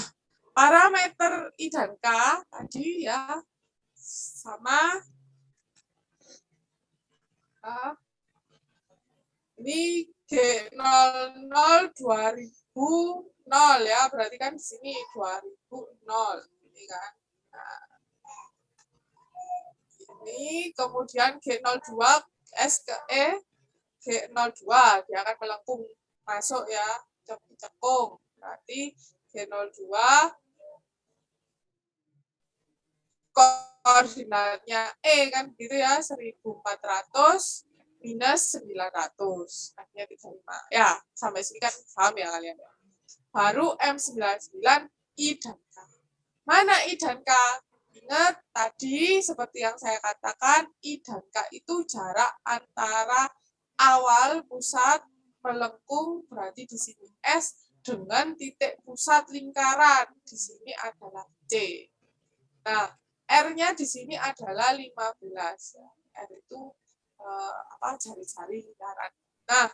Speaker 1: parameter I dan K tadi ya sama ini G00 2000 ya, berarti kan di sini 2000 ini kan. Nah, ini kemudian G02 S ke E G02 dia akan melengkung masuk ya, cekung. Berarti G02 koordinatnya E kan gitu ya, 1400 minus 900. Akhirnya 35. Ya, sampai sini kan paham ya kalian ya. Baru M99 I dan K. Mana I dan K? Ingat tadi seperti yang saya katakan, I dan K itu jarak antara awal pusat melengkung, berarti di sini S, dengan titik pusat lingkaran. Di sini adalah C. Nah, R-nya di sini adalah 15. R itu jari-jari lingkaran. Nah,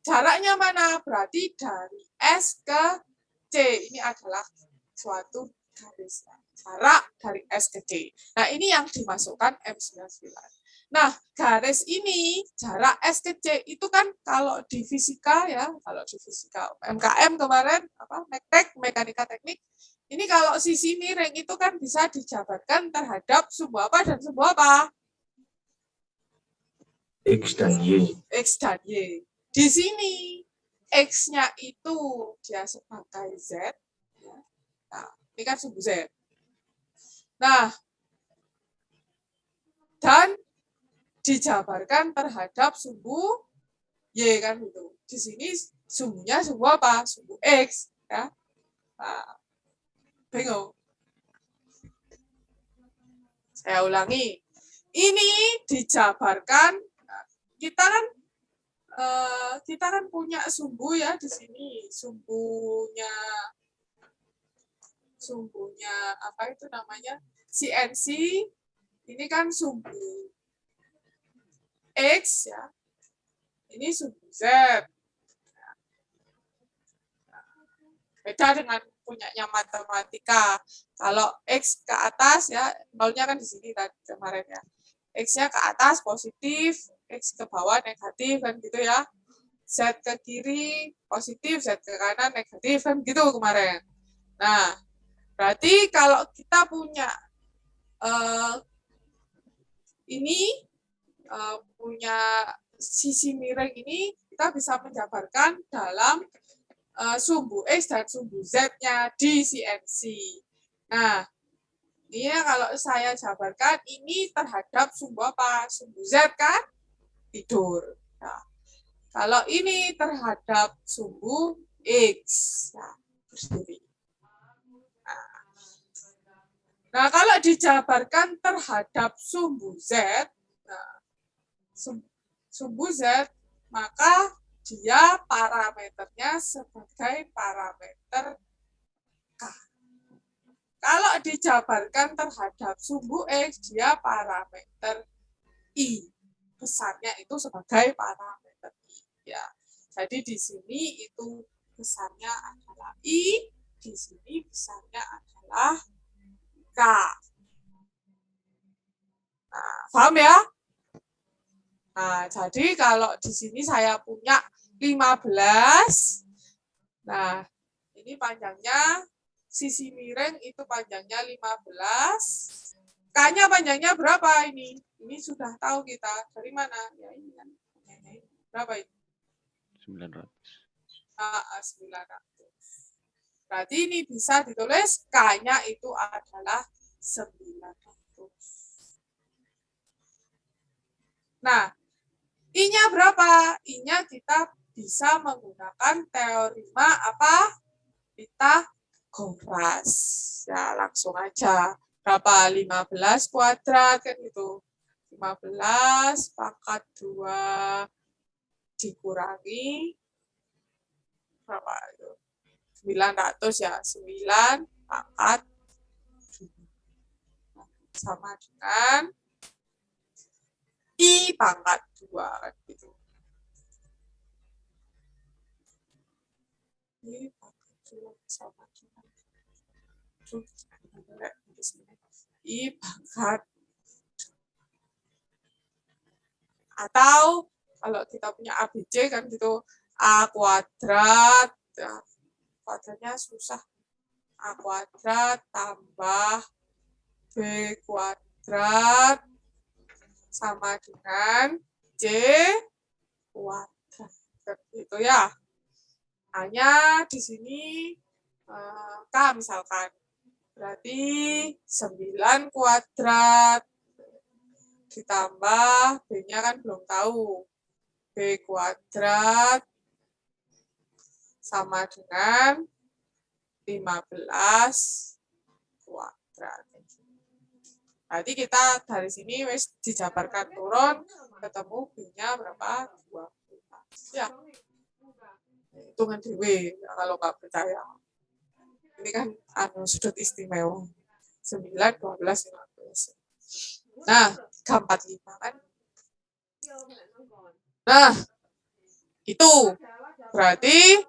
Speaker 1: jaraknya mana? Berarti dari S ke C. Ini adalah suatu garis. Jarak dari S ke C. Nah, ini yang dimasukkan M99. Nah, garis ini, jarak S ke C itu kan kalau di fisika ya, kalau di fisika MKM kemarin, mekanika teknik, ini kalau sisi miring itu kan bisa dijabarkan terhadap sumbu apa dan sumbu apa?
Speaker 2: X dan Y.
Speaker 1: X dan Y. Di sini, X-nya itu dia sebagai Z. Nah, ini kan sumbu Z. Nah, dan dijabarkan terhadap sumbu Y kan gitu. Di sini sumbunya sumbu apa? Sumbu X ya. Nah, bingung. Saya ulangi. Ini dijabarkan, kita kan punya sumbu ya di sini. Sumbunya apa itu namanya? CNC. Ini kan sumbu X ya. Ini sumbu Z. Beda dengan punyanya matematika. Kalau X ke atas ya, nolnya kan di sini tadi kemarin ya. X-nya ke atas positif, X ke bawah negatif kan gitu ya. Z ke kiri positif, Z ke kanan negatif kan gitu kemarin. Nah, berarti kalau kita punya punya sisi miring ini, kita bisa menjabarkan dalam sumbu X dan sumbu Z-nya di CNC. Nah, ini kalau saya jabarkan, ini terhadap sumbu apa? Sumbu Z kan? Tidur. Nah, kalau ini terhadap sumbu X. Nah, berdiri. Nah, kalau dijabarkan terhadap sumbu Z, nah, sumbu Z, maka dia parameternya sebagai parameter K. Kalau dijabarkan terhadap sumbu X, dia parameter I. Besarnya itu sebagai parameter I. Ya. Jadi di sini itu besarnya adalah I, di sini besarnya adalah K. Nah, paham ya? Nah, jadi kalau di sini saya punya 15. Nah, ini panjangnya, sisi miring itu panjangnya 15. K-nya panjangnya berapa ini? Ini sudah tahu kita. Dari mana? Ya ini kan. Berapa ini?
Speaker 4: 900.
Speaker 1: 900. Berarti ini bisa ditulis K-nya itu adalah 900. Nah, I-nya berapa? I-nya kita bisa menggunakan teorema apa? Kita kuras. Ya, langsung aja. Berapa? 15 kuadrat kan gitu. 15 pangkat 2 dikurangi berapa itu? 900 ya. 9 pangkat 2. Sama dengan I pangkat 2 kan gitu. I pangkat 2 sama dengan I pangkat. Atau kalau kita punya ABC kan gitu, A kuadrat, ya, kuadratnya susah. A kuadrat tambah B kuadrat sama dengan C kuadrat. Gitu ya. Hanya di sini K misalkan. Berarti 9 kuadrat ditambah B-nya kan belum tahu. B kuadrat sama dengan 15 kuadrat. Berarti kita dari sini wis dijabarkan turun, ketemu B-nya berapa? 25. Ya. Hitungan dewe ya, kalau nggak percaya. Ini kan sudut istimewa. 9, 12, 15. Nah, K45 kan. Nah, itu berarti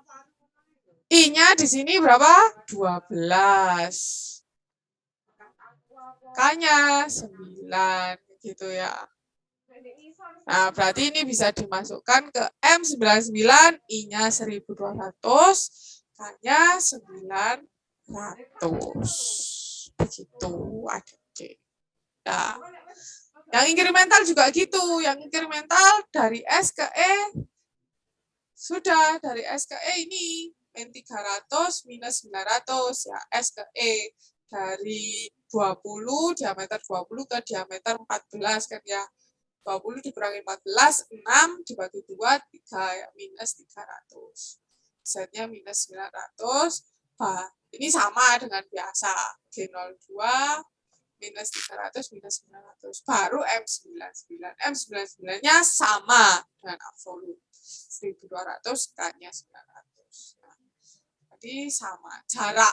Speaker 1: I-nya di sini berapa? 12. K-nya 9 gitu ya. Nah, berarti ini bisa dimasukkan ke M99, I-nya 1200, K-nya 900. Begitu adik-adik. Nah, yang inkremental juga gitu. Yang inkremental dari S ke E sudah dari S ke E ini min 300 minus 900 ya S ke E dari 20 diameter 20 ke diameter 14 kan ya. 20 dikurangi 14 6 dibagi 2 3 ya minus 300. Z-nya minus 900. Bah, ini sama dengan biasa G02 minus 300 minus 900. Baru M99. M99-nya sama dengan absolut. 1200 K-nya 900. Nah, jadi sama. Jarak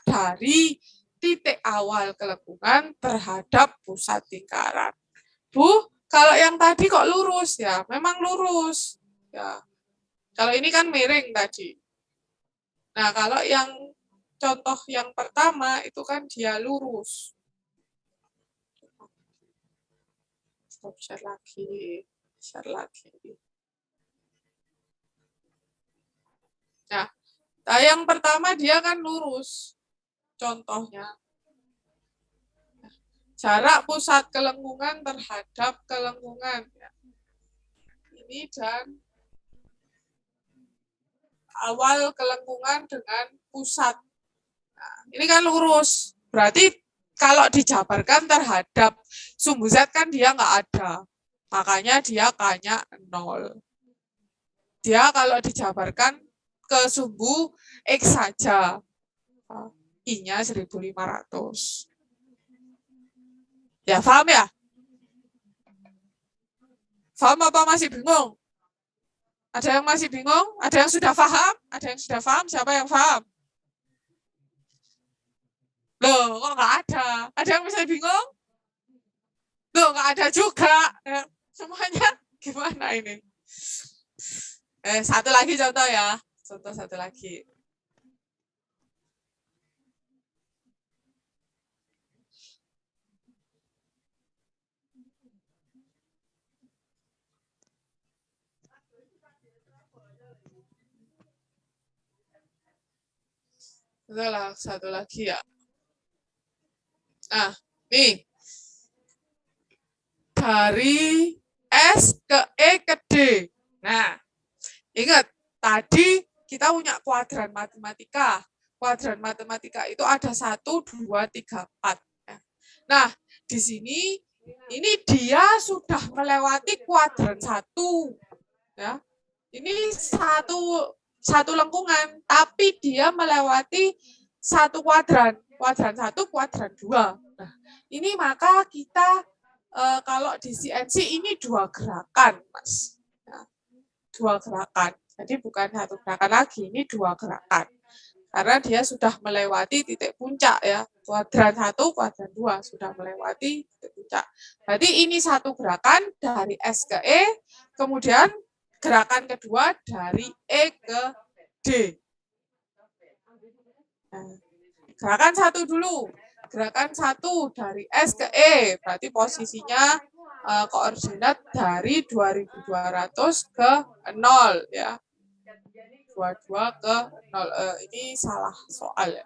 Speaker 1: dari titik awal kelengkungan terhadap pusat lingkaran. Bu, kalau yang tadi kok lurus ya? Memang lurus. Ya. Kalau ini kan miring tadi. Nah, kalau yang contoh yang pertama itu kan dia lurus. Stop share lagi. Nah, yang pertama dia kan lurus. Contohnya. Jarak pusat kelengkungan terhadap kelengkungan. Ini dan awal kelengkungan dengan pusat. Nah, ini kan lurus. Berarti kalau dijabarkan terhadap sumbu Z kan dia nggak ada. Makanya dia K-nya 0. Dia kalau dijabarkan ke sumbu X saja. I-nya 1500. Ya, paham ya? Paham apa masih bingung? Ada yang masih bingung? Ada yang sudah paham? Ada yang sudah paham? Siapa yang paham? Loh, kok nggak ada? Ada yang masih bingung? Loh, nggak ada juga. Ya, semuanya gimana ini? Satu lagi contoh ya. Contoh satu lagi. Itulah satu lagi ya. Nah, nih. Dari S ke E ke D. Nah, ingat, tadi kita punya kuadran matematika. Kuadran matematika itu ada 1, 2, 3, 4. Nah, di sini, ini dia sudah melewati kuadran 1. Ya. Ini 1 satu lengkungan, tapi dia melewati satu kuadran 1, kuadran 2. Nah, ini maka kita kalau di CNC ini 2 gerakan, Mas. Nah, 2 gerakan. Jadi bukan 1 gerakan lagi, ini 2 gerakan. Karena dia sudah melewati titik puncak ya. Kuadran 1, kuadran 2 sudah melewati titik puncak. Berarti ini satu gerakan dari S ke E, kemudian gerakan kedua dari E ke D. Nah, gerakan 1 dulu. Gerakan 1 dari S ke E, berarti posisinya koordinat dari 2200 ke 0 ya. 22 ke 0. Ini salah soal ya.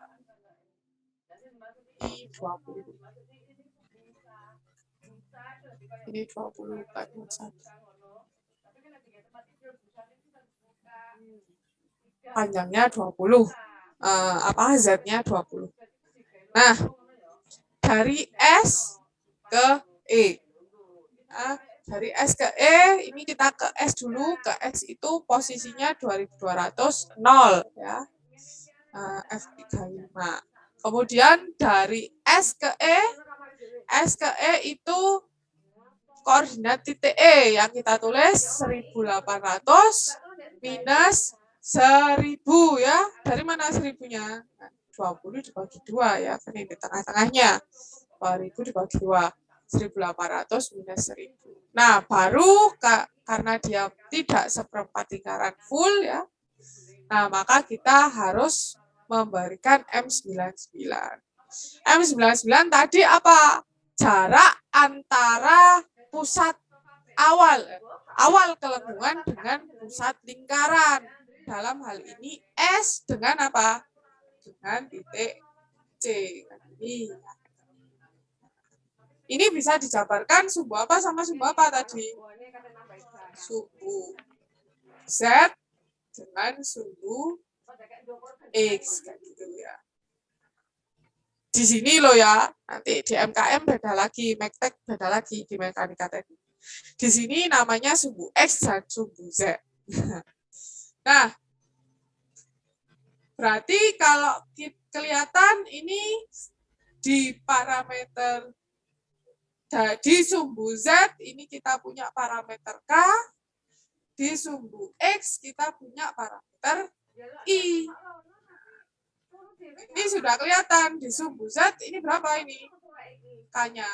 Speaker 1: Ini 20. Ini 20 bukan 21. Panjangnya 20. Z-nya 20. Nah, dari S ke E. Nah, dari S ke E, ini kita ke S dulu. Ke S itu posisinya 2200, 0 ya. F35. Kemudian dari S ke E itu koordinat titik E yang kita tulis 1800 minus 1000 ya. Dari mana 1000-nya? 20 dibagi 2 ya. Ini di tengah-tengahnya. 2000 dibagi 2. 1800 minus 1000. Nah, baru karena dia tidak seperempat lingkaran full ya. Nah, maka kita harus memberikan M99. M99 tadi apa? Jarak antara pusat awal kelengkungan dengan pusat lingkaran. Dalam hal ini S dengan apa? Dengan titik C. Ini bisa dijabarkan sumbu apa sama sumbu apa tadi? Sumbu Z dengan sumbu X. Gitu ya. Di sini loh ya, nanti di MKM beda lagi, Mektek beda lagi di mekanika teknik. Di sini namanya sumbu X dan sumbu Z. Nah, berarti kalau kelihatan ini di parameter di sumbu Z ini kita punya parameter K, di sumbu X kita punya parameter I. Ini sudah kelihatan di sumbu Z ini berapa ini? K-nya?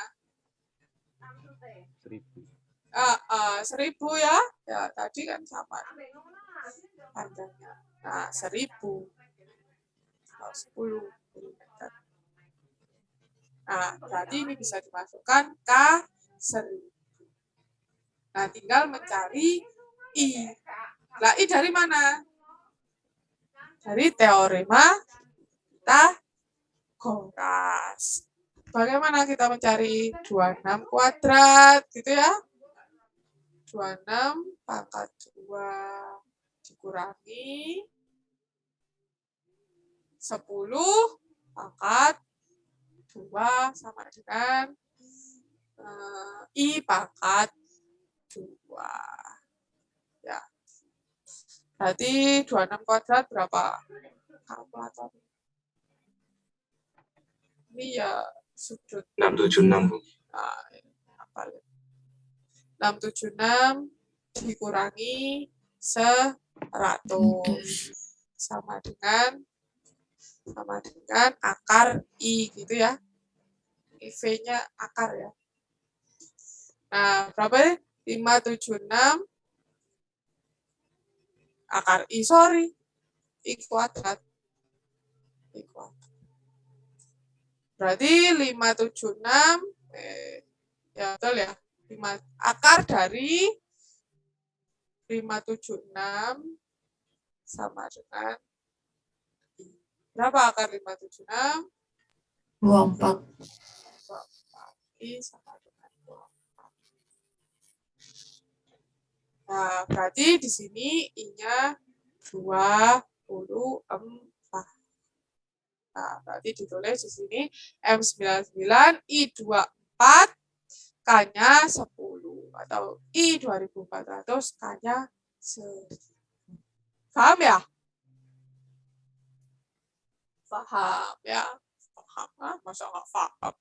Speaker 1: 1000 ya. Ya, tadi kan sama panjangnya. Nah, 1000. 10 mm. Nah, berarti ini bisa dimasukkan K 1000. Nah, tinggal mencari I. Lah, I dari mana? Dari teorema Pythagoras. Bagaimana kita mencari 26 kuadrat gitu ya? 26 pangkat 2 dikurangi 10 pangkat 2 sama dengan I pangkat 2. Ya. Berarti 26 kuadrat berapa? Kalkulator. Ini ya sudut
Speaker 2: 676, Bu.
Speaker 1: Nah, apa ya? 676 dikurangi 100 sama dengan akar I gitu ya. IV-nya akar ya. Nah, berapa? 576 akar I, I kuadrat. I kuadrat. Berarti 576 ya betul ya. Akar dari 576 sama dengan berapa akar 576?
Speaker 4: 24.
Speaker 1: I sama dengan 24. Nah, berarti di sini I-nya 24. Nah, berarti ditulis di sini M99 I24 K-nya 10 atau I2400 K-nya 1000. Paham ya? Paham ya? Paham, masa nggak paham?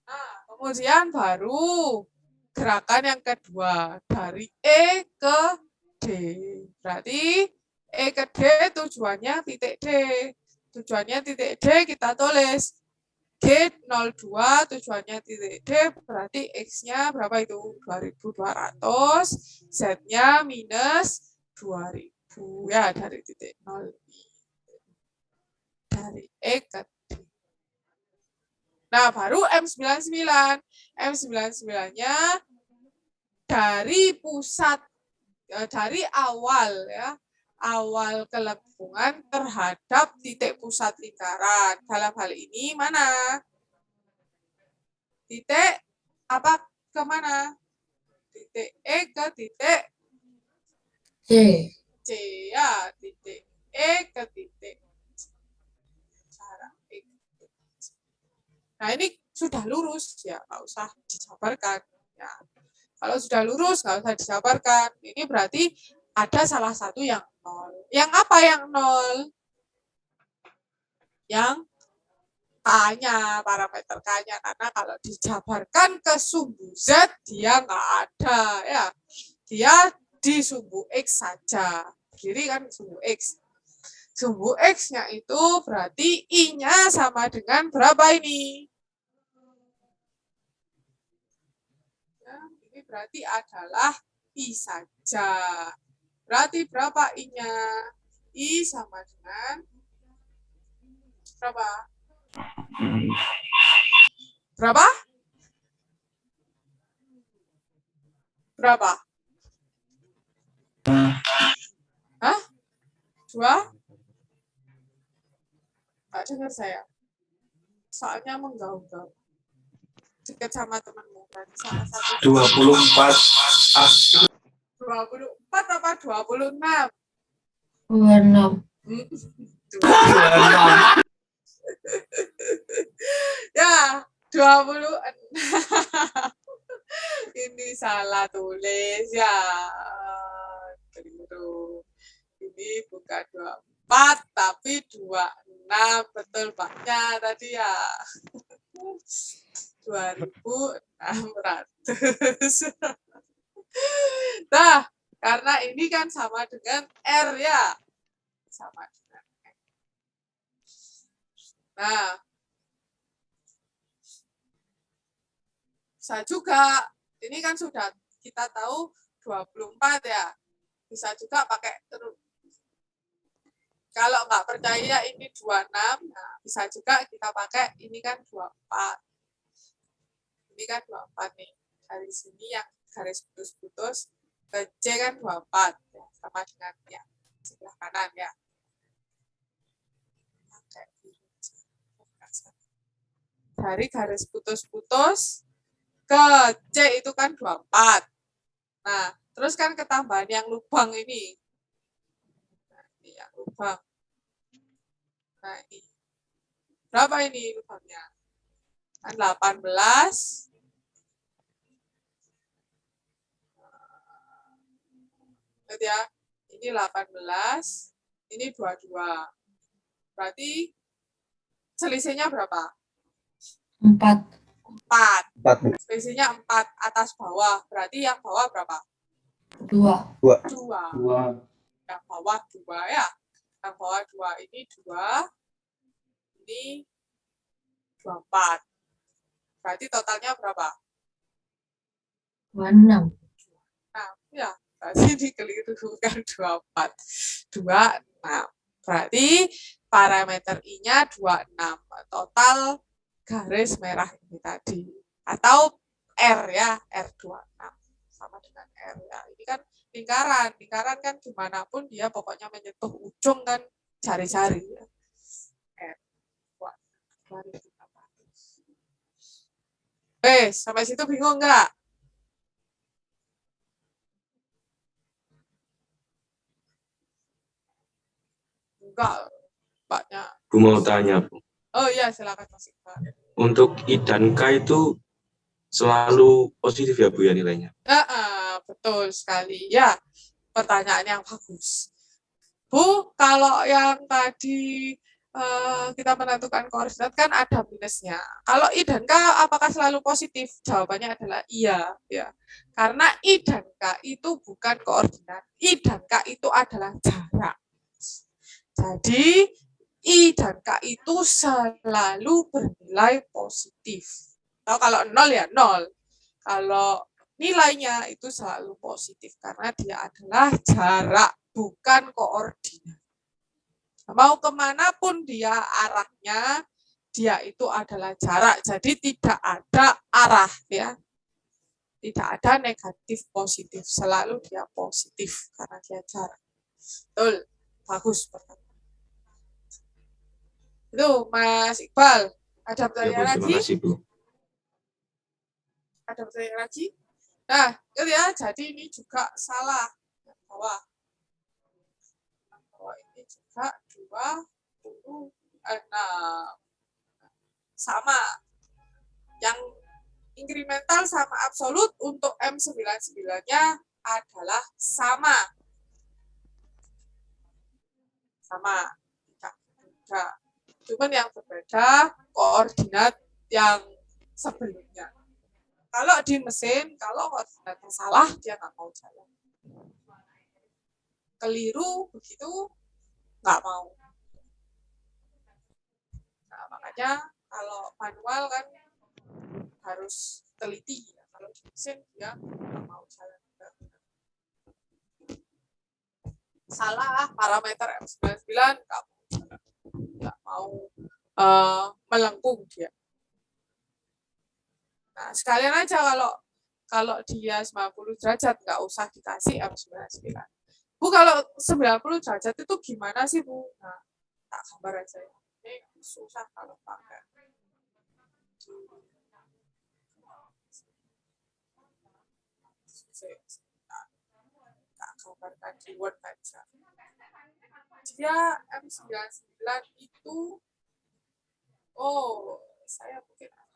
Speaker 1: Nah, kemudian baru gerakan yang kedua dari E ke D. Berarti E ke D tujuannya titik D. Tujuannya titik D kita tulis G02 tujuannya titik D berarti X-nya berapa itu? 2200, Z-nya minus 2000 ya dari titik 0 dari E ke D. Nah, baru M99. M99-nya dari pusat, dari awal ya, awal kelengkungan terhadap titik pusat lingkaran. Dalam hal ini mana? Titik apa ke mana? Titik E ke titik
Speaker 4: C.
Speaker 1: C ya, titik E ke titik E. Nah, ini sudah lurus ya, nggak usah dijabarkan ya. Kalau sudah lurus nggak usah dijabarkan. Ini berarti ada salah satu yang nol. Yang apa yang nol? Yang K-nya, parameter K-nya. Karena kalau dijabarkan ke sumbu Z, dia nggak ada. Ya, dia di sumbu X saja. Berdiri kan sumbu X. Sumbu X-nya itu berarti I-nya sama dengan berapa ini? Ya, ini berarti adalah I saja. Berarti berapa I-nya? I sama dengan berapa? Berapa? Berapa? Hah? 2? Nggak dengar saya. Soalnya menggaung-gaung. Dekat sama temanmu. Berarti salah satu.
Speaker 2: 24.
Speaker 1: 24 apa 26?
Speaker 4: 26.
Speaker 1: Ya, 26. Ini salah tulis ya. Keliru. Ini bukan 24 tapi 26. Betul Paknya tadi ya. 2600. Nah, karena ini kan sama dengan R ya. Sama dengan R. Nah, bisa juga, ini kan sudah kita tahu 24 ya. Bisa juga pakai terus. Kalau nggak percaya ini 26, nah bisa juga kita pakai ini kan 24. Ini kan 24 nih. Dari sini yang garis putus-putus ke C kan 24. Ya, sama dengan ya, sebelah kanan ya. Dari garis putus-putus ke C itu kan 24. Nah, terus kan ketambahan yang lubang ini. Nah, ini yang lubang. Nah, ini. Berapa ini lubangnya? Kan 18. Lihat ya, ini 18, ini 22. Berarti selisihnya berapa?
Speaker 4: 4.
Speaker 1: 4.
Speaker 3: 4.
Speaker 1: Selisihnya 4 atas bawah. Berarti yang bawah berapa?
Speaker 4: 2.
Speaker 1: 2. Yang bawah 2 ya. Yang bawah 2 ini 2. Ini 24. Berarti totalnya berapa?
Speaker 4: 26.
Speaker 1: Nah, ya. Berarti dikelirukan 24. 26. Berarti parameter I-nya 26. Total garis merah ini tadi. Atau R ya, R26. Sama dengan R ya. Ini kan lingkaran. Lingkaran kan gimana pun dia pokoknya menyentuh ujung kan jari-jari ya. R26. Sampai situ bingung nggak? Enggak, Mbaknya.
Speaker 2: Bu mau tanya, Bu.
Speaker 1: Oh iya, silakan Mas Iqbal.
Speaker 2: Untuk I dan K itu selalu positif ya, Bu, ya nilainya?
Speaker 1: Betul sekali. Ya, pertanyaan yang bagus. Bu, kalau yang tadi kita menentukan koordinat kan ada minusnya. Kalau I dan K apakah selalu positif? Jawabannya adalah iya, ya. Karena I dan K itu bukan koordinat. I dan K itu adalah jarak. Jadi I dan K itu selalu bernilai positif. Kalau 0 ya 0. Kalau nilainya itu selalu positif karena dia adalah jarak, bukan koordinat. Mau kemanapun dia arahnya, dia itu adalah jarak. Jadi tidak ada arah, ya. Tidak ada negatif positif, selalu dia positif karena dia jarak. Betul, bagus. Itu Mas Iqbal, ada
Speaker 2: Ya, Bu,
Speaker 1: pertanyaan
Speaker 2: terima
Speaker 1: lagi?
Speaker 2: kasih, Bu.
Speaker 1: Ada pertanyaan lagi? Nah, itu ya, jadi ini juga salah. Bawah ini juga 26. Sama. Yang inkremental sama absolut untuk M99-nya adalah sama. Sama. Tidak. Cuman yang berbeda koordinat yang sebelumnya. Kalau di mesin, kalau koordinatnya salah, dia nggak mau jalan. Keliru begitu, nggak mau. Nah, makanya kalau manual kan harus teliti. Kalau di mesin, dia nggak mau jalan. Salah parameter M99, nggak mau melengkung dia. Nah, sekalian aja kalau dia 90 derajat nggak usah dikasih M99. Bu, kalau 90 derajat itu gimana sih, Bu? Nah, tak gambar aja ya. Ini susah kalau pakai. Tak gambarkan di Word aja. Dia M99 itu, saya mungkin ada.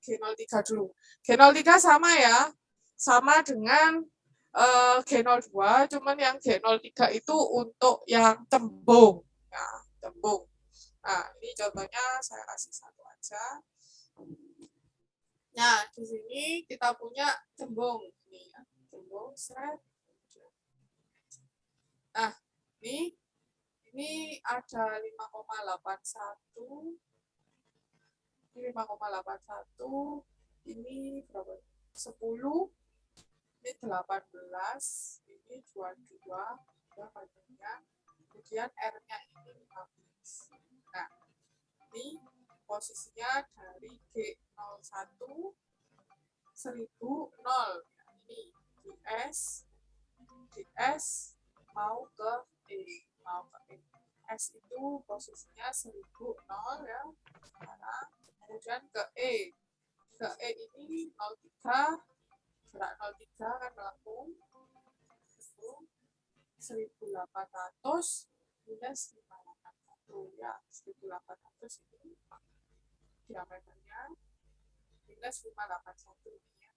Speaker 1: G03 dulu. G03 sama ya, sama dengan G02, cuman yang G03 itu untuk yang tembung. Ya, tembung. Nah, ini contohnya saya kasih satu aja. Nah, di sini kita punya tembung. Ini ya, tembung, seret. Nah, ini ada 5,81. Ini 5,81. Ini berapa? 10. Ini 18, ini 22, panjangnya. Kemudian R-nya ini 15. Nah, ini posisinya dari G01, 1000, 0. Ini DS mau ke E. S itu posisinya 1000, 0 ya. Sekarang, kemudian ke E. Ke E ini 03. Gerak 03 kan melengkung, 1800 minus 581 ya, 1800 ini diameternya minus 581 ini ya,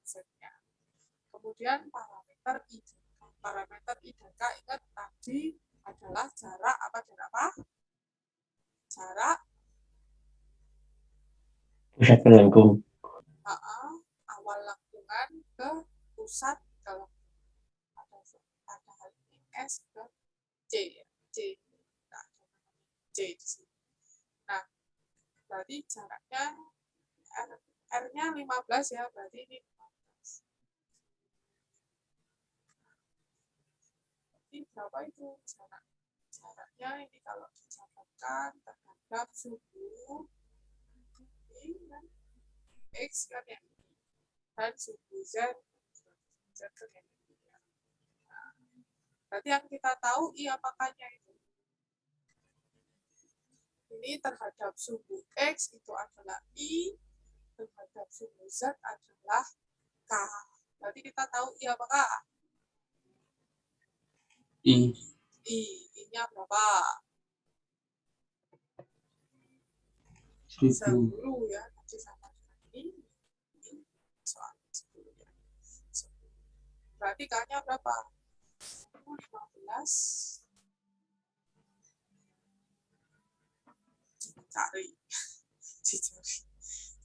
Speaker 1: setnya. Kemudian parameter I dan K, ingat tadi adalah jarak apa dan apa? Jarak
Speaker 3: Pusat melengkung.
Speaker 1: Awal lengkungan ke pusat kalau pada hal ini S ke C, nah, C di sini. Nah, berarti jaraknya R-nya 15 ya, berarti ini 15. Ini berapa itu jaraknya ini kalau dicatatkan terhadap suhu ini kan X kan yang ini dan suhu Z kan yang ini. Berarti yang kita tahu I apakahnya itu. Ini terhadap suku X itu adalah I, terhadap suku Z adalah K. Berarti kita tahu I apakah?
Speaker 2: I.
Speaker 1: I-nya berapa?
Speaker 3: 1000.
Speaker 1: 10 ya. Nanti sama dengan ini. Soal 10 ya. 10. Berarti K-nya berapa? 15.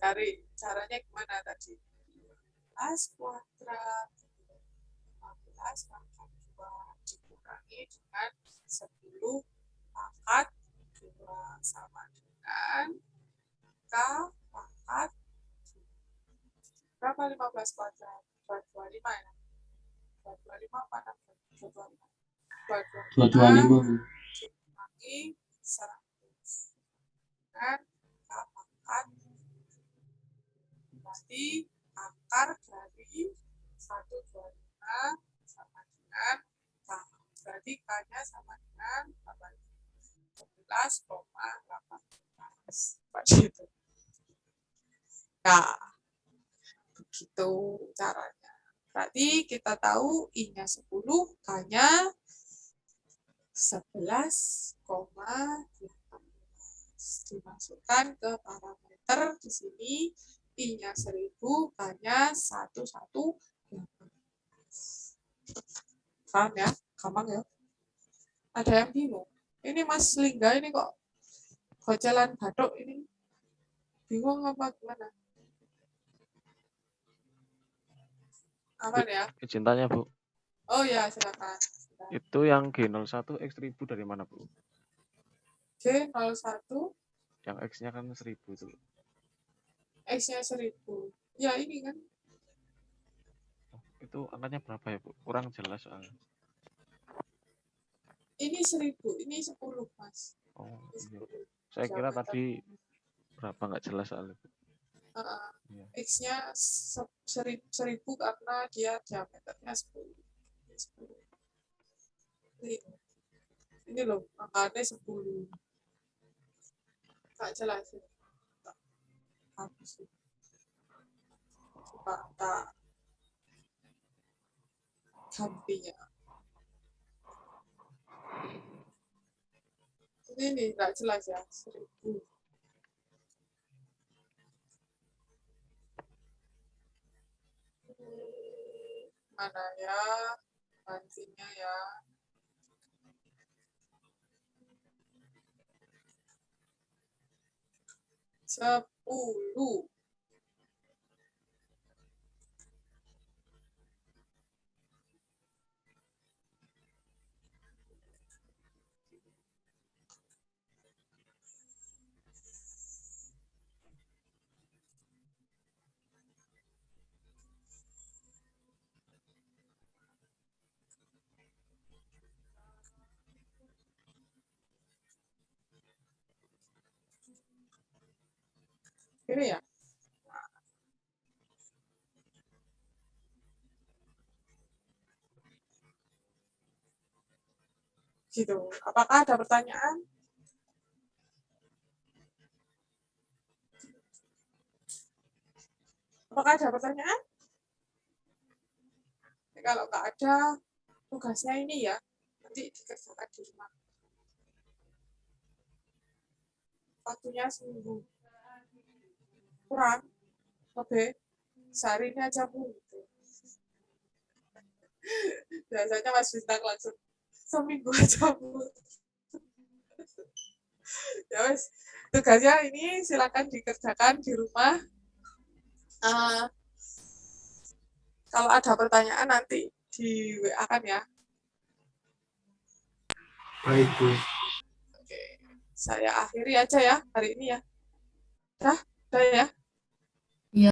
Speaker 1: Cari caranya gimana tadi? 15 kuadrat 15 pangkat 2 dikurangi dengan 10 pangkat 2 sama dengan K pangkat 2. Berapa 15 kuadrat? 225 ya? 225 apa 225?
Speaker 3: 225.
Speaker 1: Dikurangi 100 dengan K pangkat. Berarti akar dari 125 sama dengan K. Berarti K-nya sama dengan 11,18. Begitu. Nah, begitu caranya. Berarti kita tahu I-nya 10, K-nya 11,18. Dimasukkan ke parameter di sini. I-nya 1000, K-nya 118. Paham ya? Gampang ya? Ada yang bingung? Ini Mas Lingga ini kok jalan batuk ini. Bingung apa gimana? Aman ya?
Speaker 5: Izin tanya, Bu.
Speaker 1: Oh ya, silakan.
Speaker 5: Itu yang G01 X 1000 dari mana, Bu?
Speaker 1: G01,
Speaker 5: Yang X-nya kan 1000 itu.
Speaker 1: X-nya 1000. Ya ini kan.
Speaker 5: Itu angkanya berapa ya, Bu? Kurang jelas soalnya.
Speaker 1: Ini 1000, ini 10, Mas.
Speaker 5: Oh,
Speaker 1: Ini
Speaker 5: iya.
Speaker 1: 10.
Speaker 5: Saya kira
Speaker 1: Diameter.
Speaker 5: tadi berapa nggak jelas soalnya, Bu. Iya.
Speaker 1: X-nya 1000 karena dia diameternya 10. Ini loh, angkanya 10. Nggak jelas ya. Habis. Coba tak gantinya. Ini nggak jelas ya, 1000. Mana ya gantinya ya? Sepuluh. Ini ya. Gitu. Apakah ada pertanyaan? Apakah ada pertanyaan? Kalau nggak ada, tugasnya ini ya, nanti dikerjakan di rumah. Waktunya seminggu. Kurang, lebih, sehari ini aja Bu. Biasanya Mas Bintang langsung seminggu aja Bu. Ya wes, tugasnya ini silakan dikerjakan di rumah. Kalau ada pertanyaan nanti di WA kan ya.
Speaker 3: Baik, Bu.
Speaker 1: Oke, saya akhiri aja ya hari ini ya. Udah ya.